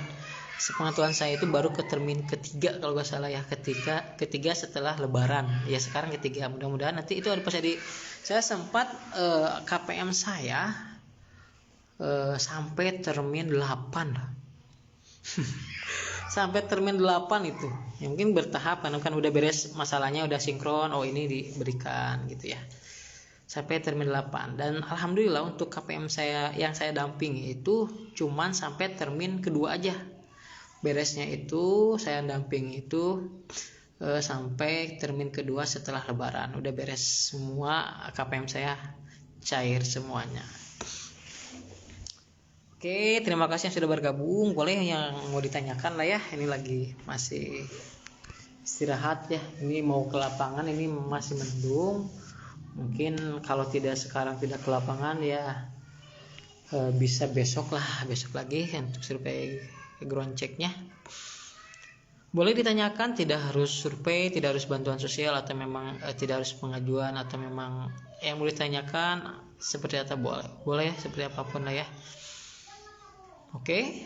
Sepengetahuan saya itu baru ke termin ketiga kalau nggak salah ya, ketiga setelah lebaran ya, sekarang ketiga. Mudah-mudahan nanti itu ada pas saya sempat KPM saya sampai termin 8 sampai termin 8 itu ya, mungkin bertahap karena kan udah beres masalahnya, udah sinkron, oh ini diberikan gitu ya, sampai termin 8. Dan alhamdulillah untuk KPM saya yang saya dampingi itu cuman sampai termin kedua aja beresnya. Itu saya dampingi itu sampai termin kedua setelah lebaran, udah beres semua, KPM saya cair semuanya. Oke, terima kasih yang sudah bergabung. Boleh yang mau ditanyakan lah ya, ini lagi masih istirahat ya, ini mau ke lapangan, ini masih mendung. Mungkin kalau tidak sekarang tidak ke lapangan ya bisa besok lagi untuk survei ground checknya. Boleh ditanyakan, tidak harus survei, tidak harus bantuan sosial, atau memang tidak harus pengajuan, atau memang yang boleh ditanyakan seperti apa, boleh seperti apapun lah ya. Oke,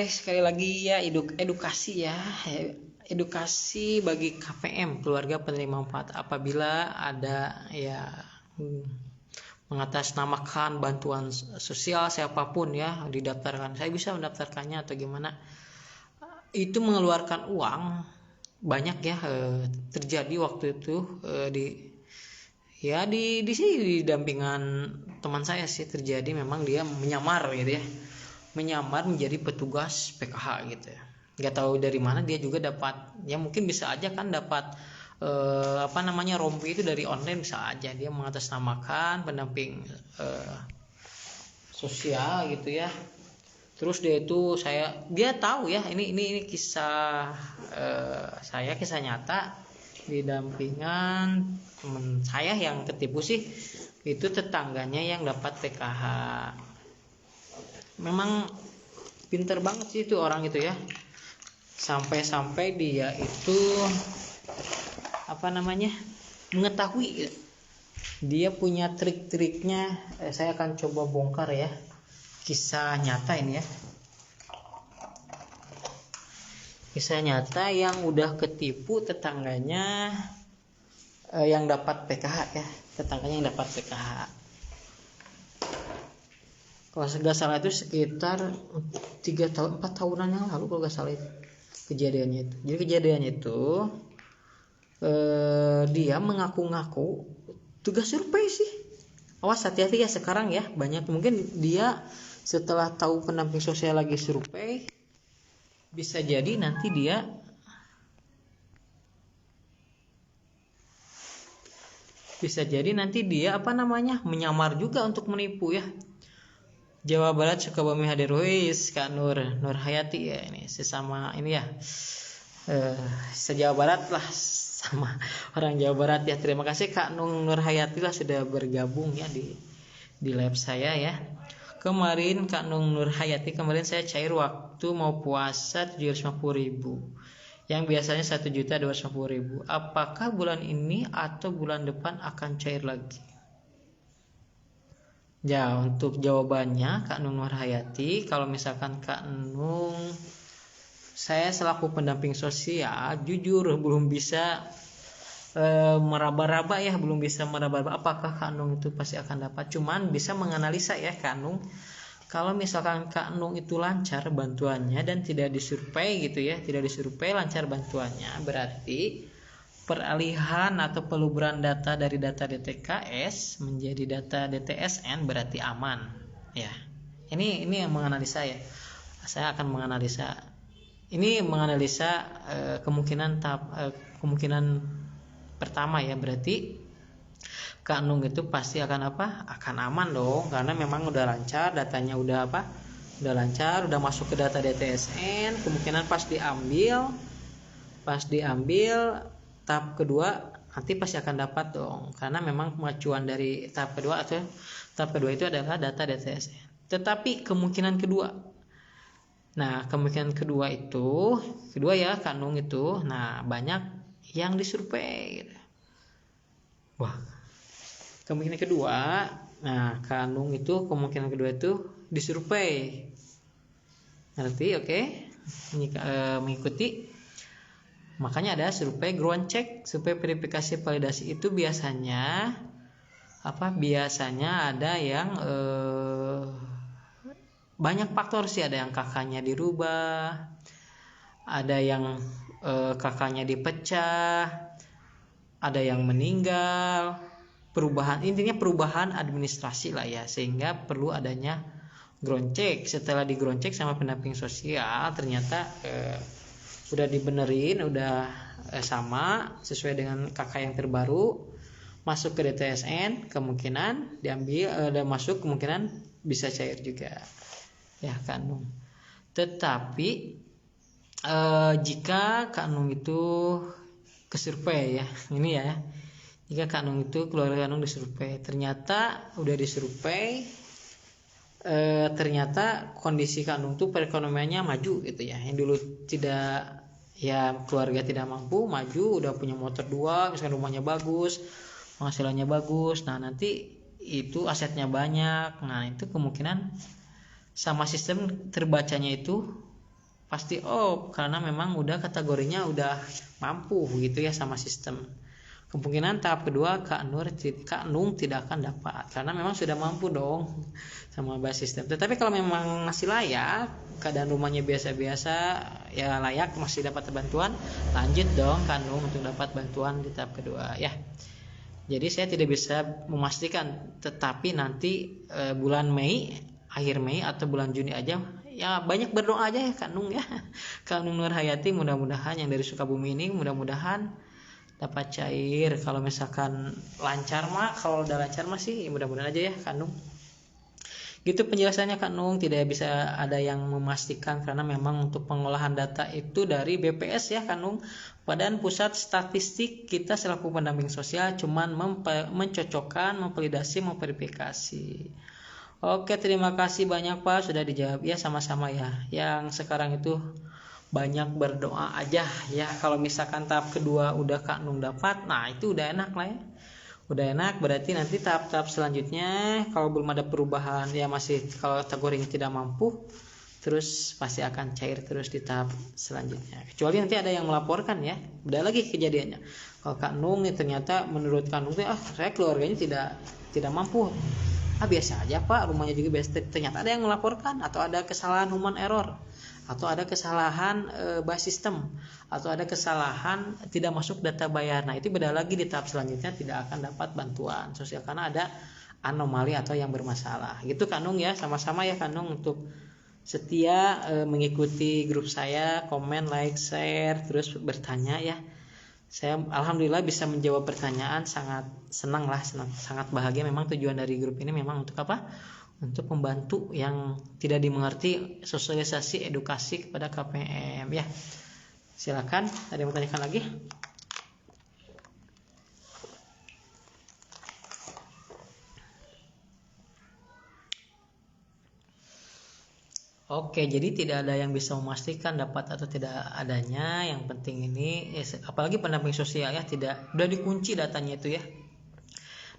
sekali lagi ya, edukasi ya, edukasi bagi KPM, keluarga penerima manfaat, apabila ada ya mengatasnamakan bantuan sosial siapapun ya didaftarkan, saya bisa mendaftarkannya atau gimana, itu mengeluarkan uang banyak ya. Terjadi waktu itu di sini di dampingan teman saya sih terjadi, memang dia menyamar gitu ya, menyamar menjadi petugas PKH gitu ya, nggak tahu dari mana dia juga dapat ya, mungkin bisa aja kan dapat rompi itu dari online, bisa aja dia mengatasnamakan pendamping sosial gitu ya. Terus dia tahu ya, ini kisah kisah nyata di dampingan teman saya yang ketipu sih, itu tetangganya yang dapat PKH. Memang pinter banget sih itu orang itu ya, sampai dia itu mengetahui, dia punya trik-triknya. Saya akan coba bongkar ya, kisah nyata ini ya, kisah nyata yang udah ketipu tetangganya yang dapat PKH ya, tetangganya yang dapat PKH. Kalau nggak salah itu sekitar 4 tahunan yang lalu kalau nggak salah itu kejadiannya itu. Jadi kejadiannya itu dia mengaku-ngaku tugas survei sih. Awas, hati-hati ya sekarang ya, banyak mungkin dia setelah tahu pendamping sosial lagi survei, bisa jadi nanti dia menyamar juga untuk menipu ya. Jawa Barat Sukabumi hadir, Kak Nur Hayati ya, ini sesama ini ya, se-Jawa Barat lah, sama orang Jawa Barat ya. Terima kasih Kak Nur Hayati lah sudah bergabung ya di live saya ya. Kemarin Kak Nur Hayati, kemarin saya cair waktu mau puasa 750.000, yang biasanya 1.250.000. Apakah bulan ini atau bulan depan akan cair lagi? Ya, untuk jawabannya Kak Nur Hayati, kalau misalkan Kak Nung, saya selaku pendamping sosial jujur belum bisa meraba-raba apakah Kak Nung itu pasti akan dapat. Cuman bisa menganalisa ya Kak Nung, kalau misalkan Kak Nung itu lancar bantuannya dan tidak disurvei gitu ya, lancar bantuannya, berarti peralihan atau peluburan data dari data DTKS menjadi data DTSN berarti aman ya. Ini yang menganalisa ya, saya akan menganalisa kemungkinan pertama ya, berarti Kak Nung itu pasti akan aman dong, karena memang udah lancar datanya, udah lancar, udah masuk ke data DTSN, kemungkinan pas diambil tahap kedua nanti pasti akan dapat dong, karena memang pengacuan dari tahap kedua itu adalah data DTSN. Tetapi kemungkinan kedua, nah kemungkinan kedua ya Kak Nung itu, nah banyak yang disurvei gitu. Wah, kemungkinan kedua, nah Kak Nung itu kemungkinan kedua itu disurvei. Ngerti? Oke? Mengikuti. Makanya ada survei ground check, survei verifikasi validasi itu biasanya ada yang banyak faktor sih, ada yang kakaknya dirubah, ada yang kakaknya dipecah, ada yang meninggal, intinya perubahan administrasi lah ya, sehingga perlu adanya ground check. Setelah di ground check sama pendamping sosial, ternyata udah dibenerin, udah sama sesuai dengan kakak yang terbaru, masuk ke DTSN, kemungkinan diambil, udah masuk, kemungkinan bisa cair juga ya Kak Nung. Tetapi jika Kak Nung itu kesurvei ya, ini ya, jika Kak Nung itu keluarga Kak Nung disurvei, ternyata udah disurvei, ternyata kondisi Kak Nung tuh perekonomiannya maju gitu ya, yang dulu tidak, ya keluarga tidak mampu, maju, udah punya motor 2, misalkan rumahnya bagus, penghasilannya bagus, nah nanti itu asetnya banyak, nah itu kemungkinan sama sistem terbacanya itu pasti karena memang udah kategorinya udah mampu gitu ya sama sistem. Kemungkinan tahap kedua Kak Nung tidak akan dapat karena memang sudah mampu dong sama base sistem. Tetapi kalau memang masih layak, keadaan rumahnya biasa-biasa, ya layak, masih dapat bantuan, lanjut dong Kak Nung untuk dapat bantuan di tahap kedua ya. Jadi saya tidak bisa memastikan, tetapi nanti bulan Mei, akhir Mei atau bulan Juni aja, ya banyak berdoa aja ya Kak Nung ya. Kak Nung Nurhayati, mudah-mudahan yang dari Sukabumi ini mudah-mudahan dapat cair. Kalau misalkan lancar mah, kalau udah lancar mah sih mudah-mudahan aja ya Kak Nung. Gitu penjelasannya Kak Nung, tidak bisa ada yang memastikan karena memang untuk pengolahan data itu dari BPS ya Kak Nung, Badan Pusat Statistik. Kita selaku pendamping sosial cuman mencocokkan, memvalidasi, memverifikasi. Oke, terima kasih banyak Pak sudah dijawab ya, sama-sama ya. Yang sekarang itu banyak berdoa aja ya. Kalau misalkan tahap kedua udah Kak Nung dapat, nah itu udah enak lah ya. Udah enak, berarti nanti tahap-tahap selanjutnya kalau belum ada perubahan ya, masih kalau kategorinya tidak mampu, terus pasti akan cair terus di tahap selanjutnya. Kecuali nanti ada yang melaporkan ya, udah lagi kejadiannya. Kalau Kak Nung nih ternyata menurut Kak Nung saya keluarganya tidak mampu. Biasa aja Pak, rumahnya juga biasa. Ternyata ada yang melaporkan, atau ada kesalahan human error, atau ada kesalahan base system, atau ada kesalahan tidak masuk data bayar. Nah itu beda lagi, di tahap selanjutnya tidak akan dapat bantuan sosial karena ada anomali atau yang bermasalah. Gitu Kak Nung ya, sama-sama ya Kak Nung untuk setia mengikuti grup saya, komen, like, share, terus bertanya ya. Saya alhamdulillah bisa menjawab pertanyaan, sangat senang, sangat bahagia. Memang tujuan dari grup ini memang untuk apa? Untuk membantu yang tidak dimengerti, sosialisasi edukasi kepada KPM ya. Silakan, ada yang mau tanyakan lagi? Oke, jadi tidak ada yang bisa memastikan dapat atau tidak adanya. Yang penting ini, apalagi pendamping sosial ya, udah dikunci datanya itu ya.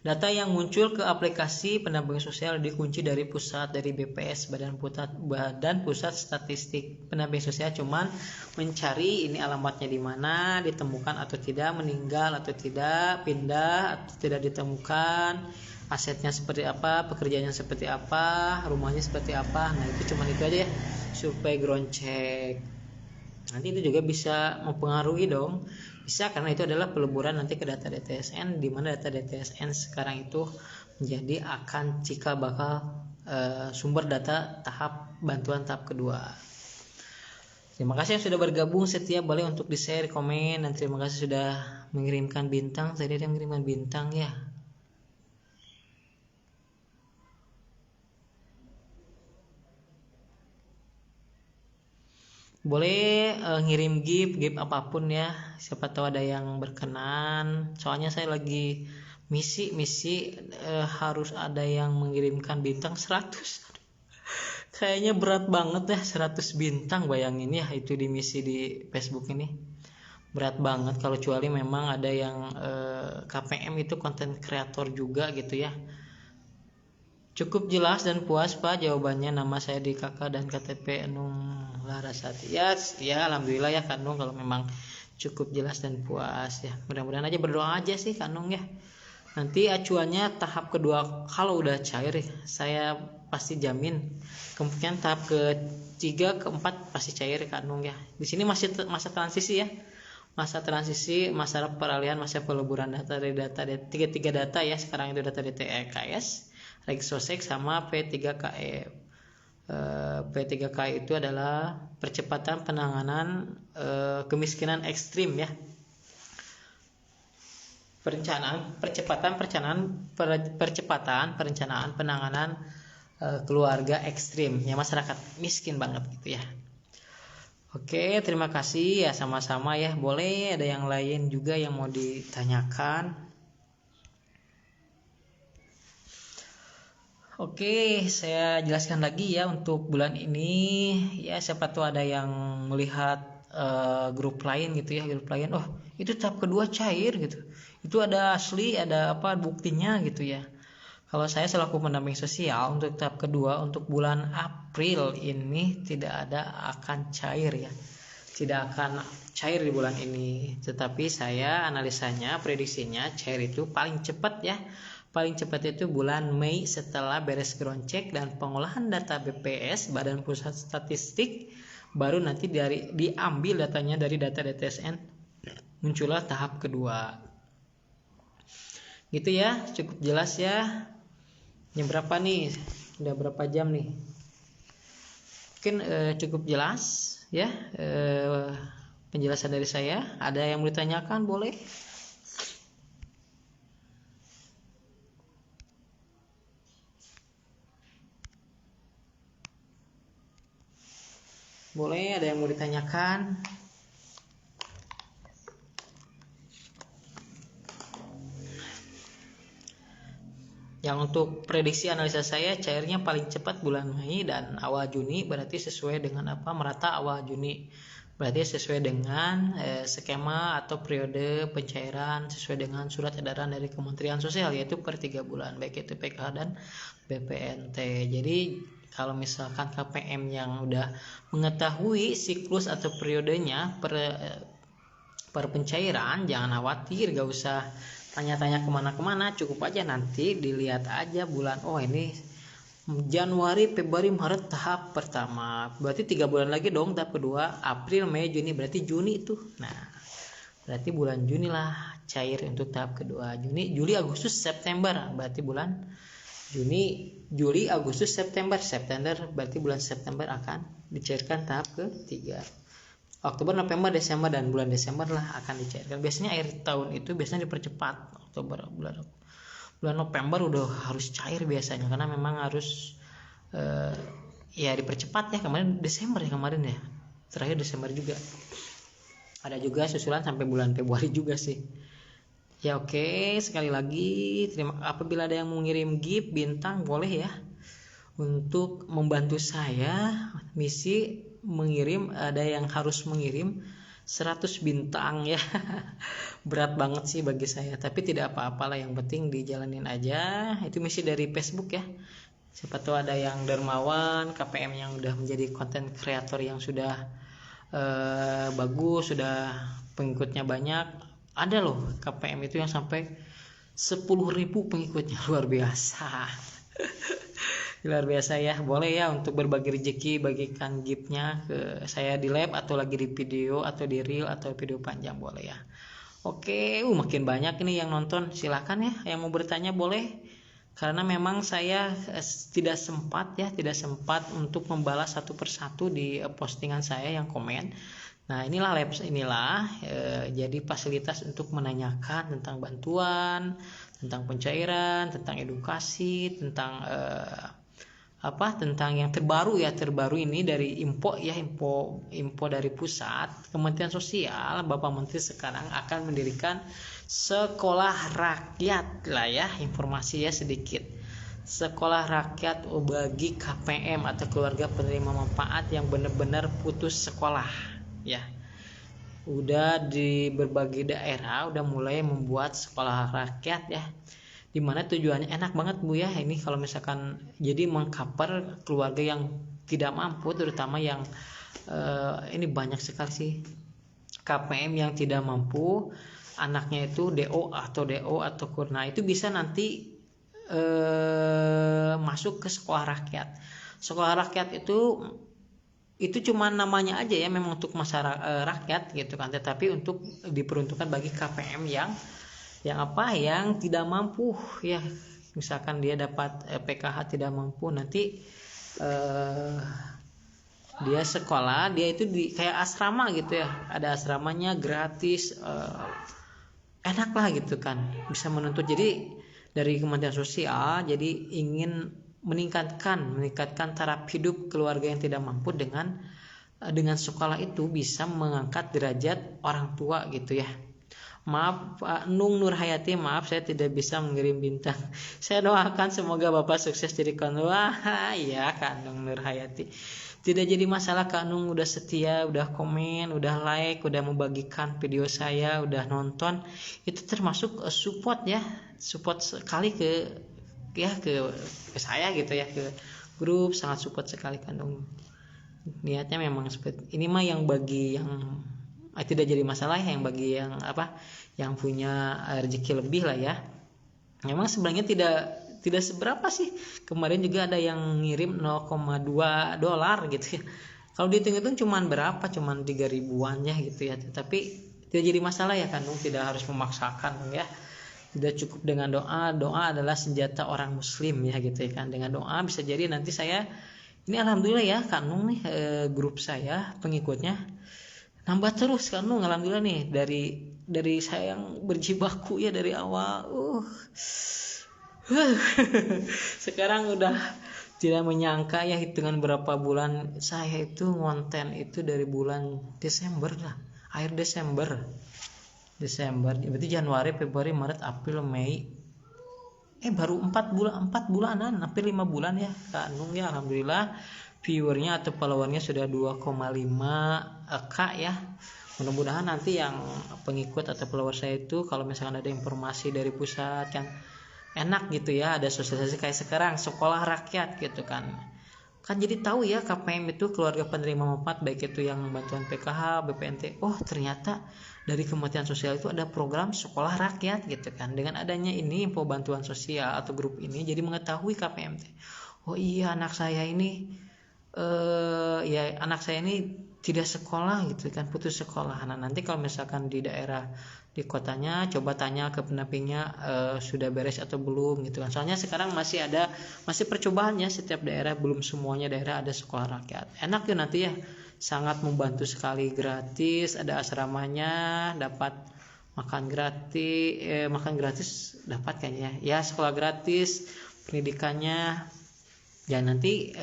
Data yang muncul ke aplikasi pendamping sosial dikunci dari pusat, dari BPS, Badan Pusat Statistik. Pendamping sosial cuman mencari ini alamatnya di mana, ditemukan atau tidak, meninggal atau tidak, pindah atau tidak ditemukan, asetnya seperti apa, pekerjaannya seperti apa, rumahnya seperti apa. Nah itu cuman itu aja ya, survei ground check. Nanti itu juga bisa mempengaruhi dong, bisa, karena itu adalah peleburan nanti ke data DTSN, di mana data DTSN sekarang itu menjadi akan cikal bakal sumber data bantuan tahap kedua. Terima kasih yang sudah bergabung setia, boleh untuk di share, komen, dan terima kasih sudah mengirimkan bintang. Tadi ada yang mengirimkan bintang ya. Boleh ngirim gift apapun ya, siapa tahu ada yang berkenan. Soalnya saya lagi misi harus ada yang mengirimkan bintang 100. Kayaknya berat banget ya 100 bintang, bayangin ya itu di misi di Facebook ini. Berat banget kalau kecuali memang ada yang KPM itu konten kreator juga gitu ya. Cukup jelas dan puas Pak jawabannya. Nama saya di KK dan KTP Enung Larasati. Ya alhamdulillah ya Kak Nung, kalau memang cukup jelas dan puas ya. Mudah-mudahan aja, berdoa aja sih Kak Nung ya. Nanti acuannya tahap kedua kalau udah cair saya pasti jamin kemungkinan tahap ketiga keempat pasti cair Kak Nung ya. Di sini masih masa transisi ya. Masa transisi, masa peralihan, masa peleburan data dari data tiga data ya. Sekarang itu data DTEKS, Regsosek sama P3KE. P3KE itu adalah percepatan penanganan kemiskinan ekstrim ya. Percepatan perencanaan penanganan keluarga ekstrim ya, masyarakat miskin banget gitu ya. Oke, terima kasih ya, sama-sama ya. Boleh ada yang lain juga yang mau ditanyakan? Oke, saya jelaskan lagi ya untuk bulan ini ya, siapa tahu ada yang melihat grup lain gitu ya, grup lain oh itu tahap kedua cair gitu, itu ada asli, ada apa buktinya gitu ya. Kalau saya selaku pendamping sosial untuk tahap kedua untuk bulan April ini tidak ada akan cair ya, tidak akan cair di bulan ini, tetapi saya analisanya prediksinya cair itu paling cepat ya. Paling cepat itu bulan Mei setelah beres ground check dan pengolahan data BPS Badan Pusat Statistik, baru nanti diambil datanya dari data DTSN, muncullah tahap kedua. Gitu ya, cukup jelas ya. Jam berapa nih? Udah berapa jam nih? Mungkin cukup jelas ya penjelasan dari saya. Ada yang mau ditanyakan boleh? Boleh, ada yang mau ditanyakan? Yang untuk prediksi analisa saya cairnya paling cepat bulan Mei dan awal Juni, berarti sesuai dengan apa? Merata awal Juni. Berarti sesuai dengan skema atau periode pencairan sesuai dengan surat edaran dari Kementerian Sosial, yaitu per 3 bulan baik itu PKH dan BPNT. Jadi kalau misalkan KPM yang udah mengetahui siklus atau periodenya per pencairan, jangan khawatir, gak usah tanya-tanya kemana-kemana, cukup aja nanti dilihat aja bulan, oh ini Januari, Februari, Maret tahap pertama, berarti 3 bulan lagi dong tahap kedua, April, Mei, Juni, berarti Juni itu. Nah berarti bulan Juni lah cair untuk tahap kedua. Juni, Juli, Agustus, September, berarti bulan Juni, Juli, Agustus, September berarti bulan September akan dicairkan tahap ketiga. Oktober, November, Desember, dan bulan Desember lah akan dicairkan. Biasanya akhir tahun itu biasanya dipercepat. Oktober, bulan November udah harus cair biasanya, karena memang harus ya dipercepat ya. Kemarin Desember ya, terakhir Desember juga. Ada juga susulan sampai bulan Februari juga sih. Ya oke, sekali lagi apabila ada yang mengirim gift bintang boleh ya, untuk membantu saya misi mengirim, ada yang harus mengirim 100 bintang ya. Berat banget sih bagi saya, tapi tidak apa-apalah, yang penting dijalanin aja. Itu misi dari Facebook ya. Siapa tahu ada yang dermawan KPM yang udah menjadi konten kreator yang sudah bagus, sudah pengikutnya banyak. Ada loh KPM itu yang sampai 10.000 pengikutnya, luar biasa. Luar biasa ya. Boleh ya untuk berbagi rezeki, bagikan giftnya ke saya di live atau lagi di video atau di reel atau video panjang, boleh ya. Oke, makin banyak ini yang nonton, silahkan ya yang mau bertanya boleh, karena memang saya tidak sempat untuk membalas satu persatu di postingan saya yang komen. Nah inilah labs, jadi fasilitas untuk menanyakan tentang bantuan, tentang pencairan, tentang edukasi, tentang tentang yang terbaru ini dari info dari pusat Kementerian Sosial. Bapak Menteri sekarang akan mendirikan sekolah rakyat lah ya, informasi ya sedikit. sekolah rakyat bagi KPM atau keluarga penerima manfaat yang benar-benar putus sekolah ya. Udah di berbagai daerah udah mulai membuat sekolah rakyat ya, dimana tujuannya enak banget Bu ya, ini kalau misalkan jadi mengcover keluarga yang tidak mampu, terutama yang ini banyak sekali sih KPM yang tidak mampu, anaknya itu DO atau kurna, itu bisa nanti masuk ke sekolah rakyat. Sekolah rakyat itu cuma namanya aja ya, memang untuk masyarakat rakyat gitu kan, tetapi untuk diperuntukkan bagi KPM yang tidak mampu ya, misalkan dia dapat PKH tidak mampu, nanti dia sekolah, dia itu di kayak asrama gitu ya, ada asramanya gratis, enak lah gitu kan, bisa menuntut. Jadi dari Kementerian Sosial jadi ingin meningkatkan taraf hidup keluarga yang tidak mampu dengan sekolah itu bisa mengangkat derajat orang tua gitu ya. Maaf Pak Nung Nurhayati, maaf saya tidak bisa mengirim bintang. Saya doakan semoga Bapak sukses jadi konten. Wah ya Kak Nung Nurhayati, tidak jadi masalah. Kak Nung udah setia, udah komen, udah like, udah membagikan video saya, udah nonton, itu termasuk support ya, support sekali ke saya gitu ya, ke grup, sangat support sekali Kak Nung. Niatnya memang seperti ini mah, yang bagi yang tidak jadi masalah, yang bagi yang punya rezeki lebih lah ya. Memang sebenarnya tidak seberapa sih. Kemarin juga ada yang ngirim $0,2 gitu ya. Kalau dihitung-hitung cuman berapa? Cuman 3 ribuan ya gitu ya. Tapi tidak jadi masalah ya kan, tidak harus memaksakan ya. Tidak cukup dengan doa. Doa adalah senjata orang muslim ya gitu ya kan. Dengan doa bisa jadi nanti saya ini alhamdulillah ya Kak Nung nih, grup saya pengikutnya nambah terus Kak Nung, alhamdulillah nih, dari saya yang berjibaku ya dari awal sekarang udah tidak menyangka ya, hitungan berapa bulan saya itu ngonten itu dari bulan Desember lah, akhir Desember berarti Januari, Februari, Maret, April, Mei, baru 4 bulanan, hampir 5 bulan ya Kak Nung ya. Alhamdulillah viewernya atau followernya sudah 2,5k ya. Mudah-mudahan nanti yang pengikut atau follower saya itu, kalau misalkan ada informasi dari pusat yang enak gitu ya, ada sosialisasi kayak sekarang sekolah rakyat gitu kan jadi tahu ya KPM itu keluarga penerima manfaat, baik itu yang bantuan PKH, BPNT, oh ternyata dari Kementerian Sosial itu ada program sekolah rakyat gitu kan. Dengan adanya ini info bantuan sosial atau grup ini, jadi mengetahui KPM, oh iya anak saya ini tidak sekolah gitu kan, putus sekolah. Nah nanti kalau misalkan di daerah, di kotanya, coba tanya ke pendampingnya sudah beres atau belum gitu kan. Soalnya sekarang masih percobaannya, setiap daerah, belum semuanya daerah ada sekolah rakyat. Enak ya nanti ya, sangat membantu sekali, gratis, ada asramanya, dapat makan gratis dapat kayaknya ya, sekolah gratis, pendidikannya ya nanti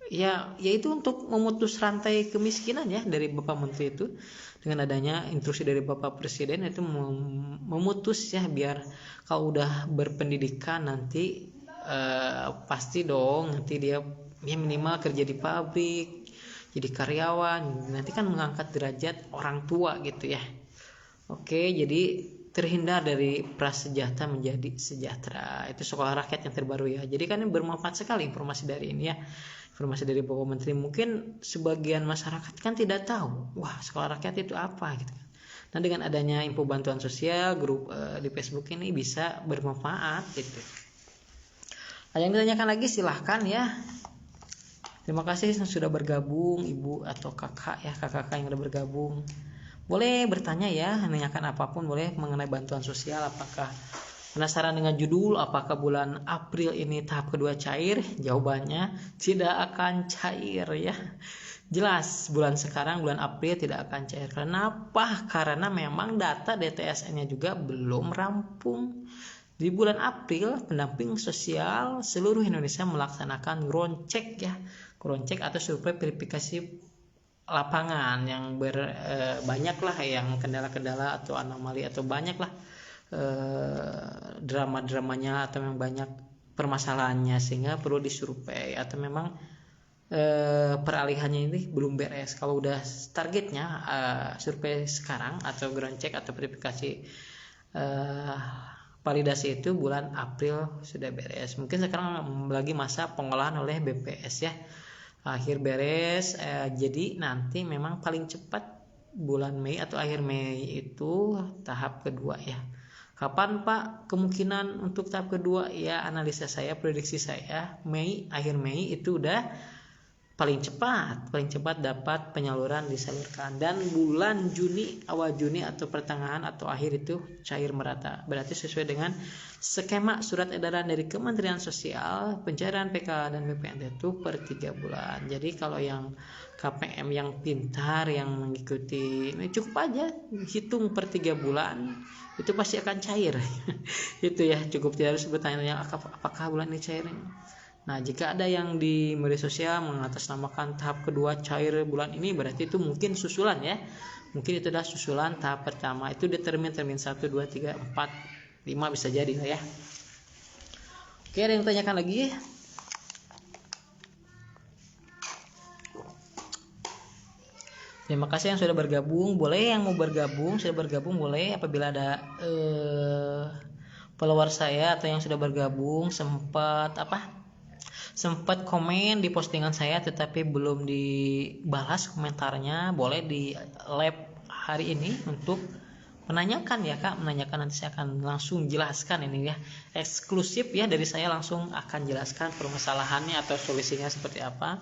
ya itu untuk memutus rantai kemiskinan ya dari Bapak Menteri itu. Dengan adanya instruksi dari Bapak Presiden itu memutus ya, biar kalau udah berpendidikan nanti pasti dong nanti dia minimal kerja di pabrik, jadi karyawan, nanti kan mengangkat derajat orang tua gitu ya. Oke, jadi terhindar dari prasejahtera menjadi sejahtera, itu sekolah rakyat yang terbaru ya. Jadi kan ini bermanfaat sekali informasi dari ini ya, informasi dari Bapak Menteri. Mungkin sebagian masyarakat kan tidak tahu, wah sekolah rakyat itu apa gitu kan. Nah dengan adanya info bantuan sosial, grup di Facebook ini bisa bermanfaat gitu. Ada yang ditanyakan lagi silahkan ya. Terima kasih yang sudah bergabung, ibu atau kakak ya, kakak-kakak yang sudah bergabung. Boleh bertanya ya, menanyakan apapun boleh mengenai bantuan sosial. Apakah penasaran dengan judul, apakah bulan April ini tahap kedua cair? Jawabannya tidak akan cair ya. Jelas bulan April tidak akan cair. Kenapa? Karena memang data DTSN-nya juga belum rampung. Di bulan April pendamping sosial seluruh Indonesia melaksanakan ground check ya. Ground check atau survei verifikasi lapangan yang banyak lah yang kendala-kendala atau anomali atau banyak lah drama-dramanya atau yang banyak permasalahannya, sehingga perlu disurvei atau memang peralihannya ini belum beres. Kalau udah targetnya survei sekarang atau ground check atau verifikasi validasi itu bulan April sudah beres. Mungkin sekarang lagi masa pengolahan oleh BPS ya, akhir beres. Jadi nanti memang paling cepat bulan Mei atau akhir Mei itu tahap kedua ya. Kapan Pak kemungkinan untuk tahap kedua? Ya, analisa saya, prediksi saya Mei, akhir Mei itu udah paling cepat dapat penyaluran disalurkan, dan bulan Juni, awal Juni atau pertengahan atau akhir itu cair merata. Berarti sesuai dengan skema surat edaran dari Kementerian Sosial, pencairan PK dan BPNT itu per 3 bulan. Jadi kalau yang KPM yang pintar yang mengikuti, cukup aja hitung per 3 bulan itu pasti akan cair. Itu ya, cukup tidak harus bertanya apakah bulan ini cair. Nah, jika ada yang di media sosial mengatasnamakan tahap kedua cair bulan ini, berarti itu mungkin susulan ya. Mungkin itu adalah susulan tahap pertama. Itu di termin 1, 2, 3, 4, 5 bisa jadi ya. Oke, ada yang tanyakan lagi? Terima kasih yang sudah bergabung. Boleh yang mau bergabung, sudah bergabung boleh. Apabila ada follower saya atau yang sudah bergabung sempat komen di postingan saya tetapi belum dibalas komentarnya, boleh di live hari ini untuk menanyakan ya Kak, menanyakan. Nanti saya akan langsung jelaskan ini ya, eksklusif ya, dari saya langsung akan jelaskan permasalahannya atau solusinya seperti apa,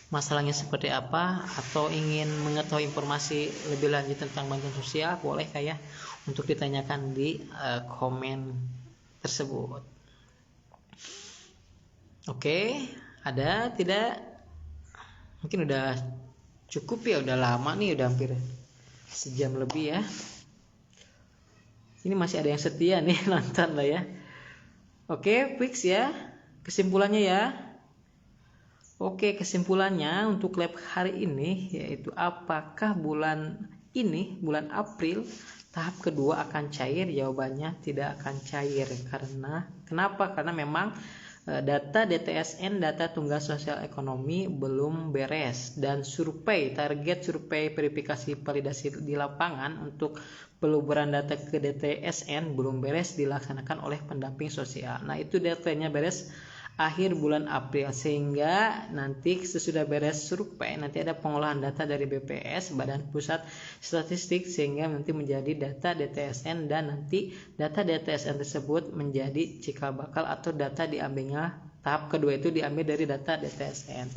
masalahnya seperti apa, atau ingin mengetahui informasi lebih lanjut tentang bantuan sosial, boleh kayak untuk ditanyakan di komen tersebut. Oke, ada tidak? Mungkin udah cukup ya, udah lama nih, udah hampir sejam lebih ya. Ini masih ada yang setia nih nonton lah ya. Oke, fix ya kesimpulannya ya. Oke, kesimpulannya untuk lab hari ini yaitu apakah bulan ini, bulan April, tahap kedua akan cair? Jawabannya tidak akan cair. Kenapa? Karena memang data DTSN, data tunggal sosial ekonomi belum beres, dan target survei verifikasi validasi di lapangan untuk peluburan data ke DTSN belum beres dilaksanakan oleh pendamping sosial. Nah, itu datanya beres akhir bulan April, sehingga nanti sesudah beres survei nanti ada pengolahan data dari BPS, Badan Pusat Statistik, sehingga nanti menjadi data DTSN, dan nanti data DTSN tersebut menjadi cikal bakal atau data diambilnya tahap kedua itu diambil dari data DTSN.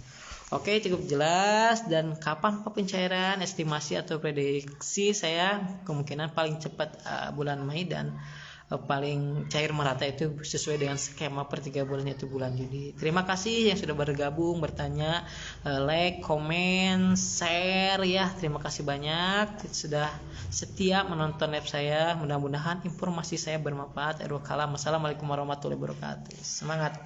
Oke, cukup jelas. Dan kapan pencairan, estimasi atau prediksi saya kemungkinan paling cepat bulan Mei, dan paling cair merata itu sesuai dengan skema per 3 bulan itu bulan Juni. Terima kasih yang sudah bergabung, bertanya, like, komen, share ya. Terima kasih banyak sudah setia menonton live saya. Mudah-mudahan informasi saya bermanfaat. Assalamualaikum warahmatullahi wabarakatuh. Semangat.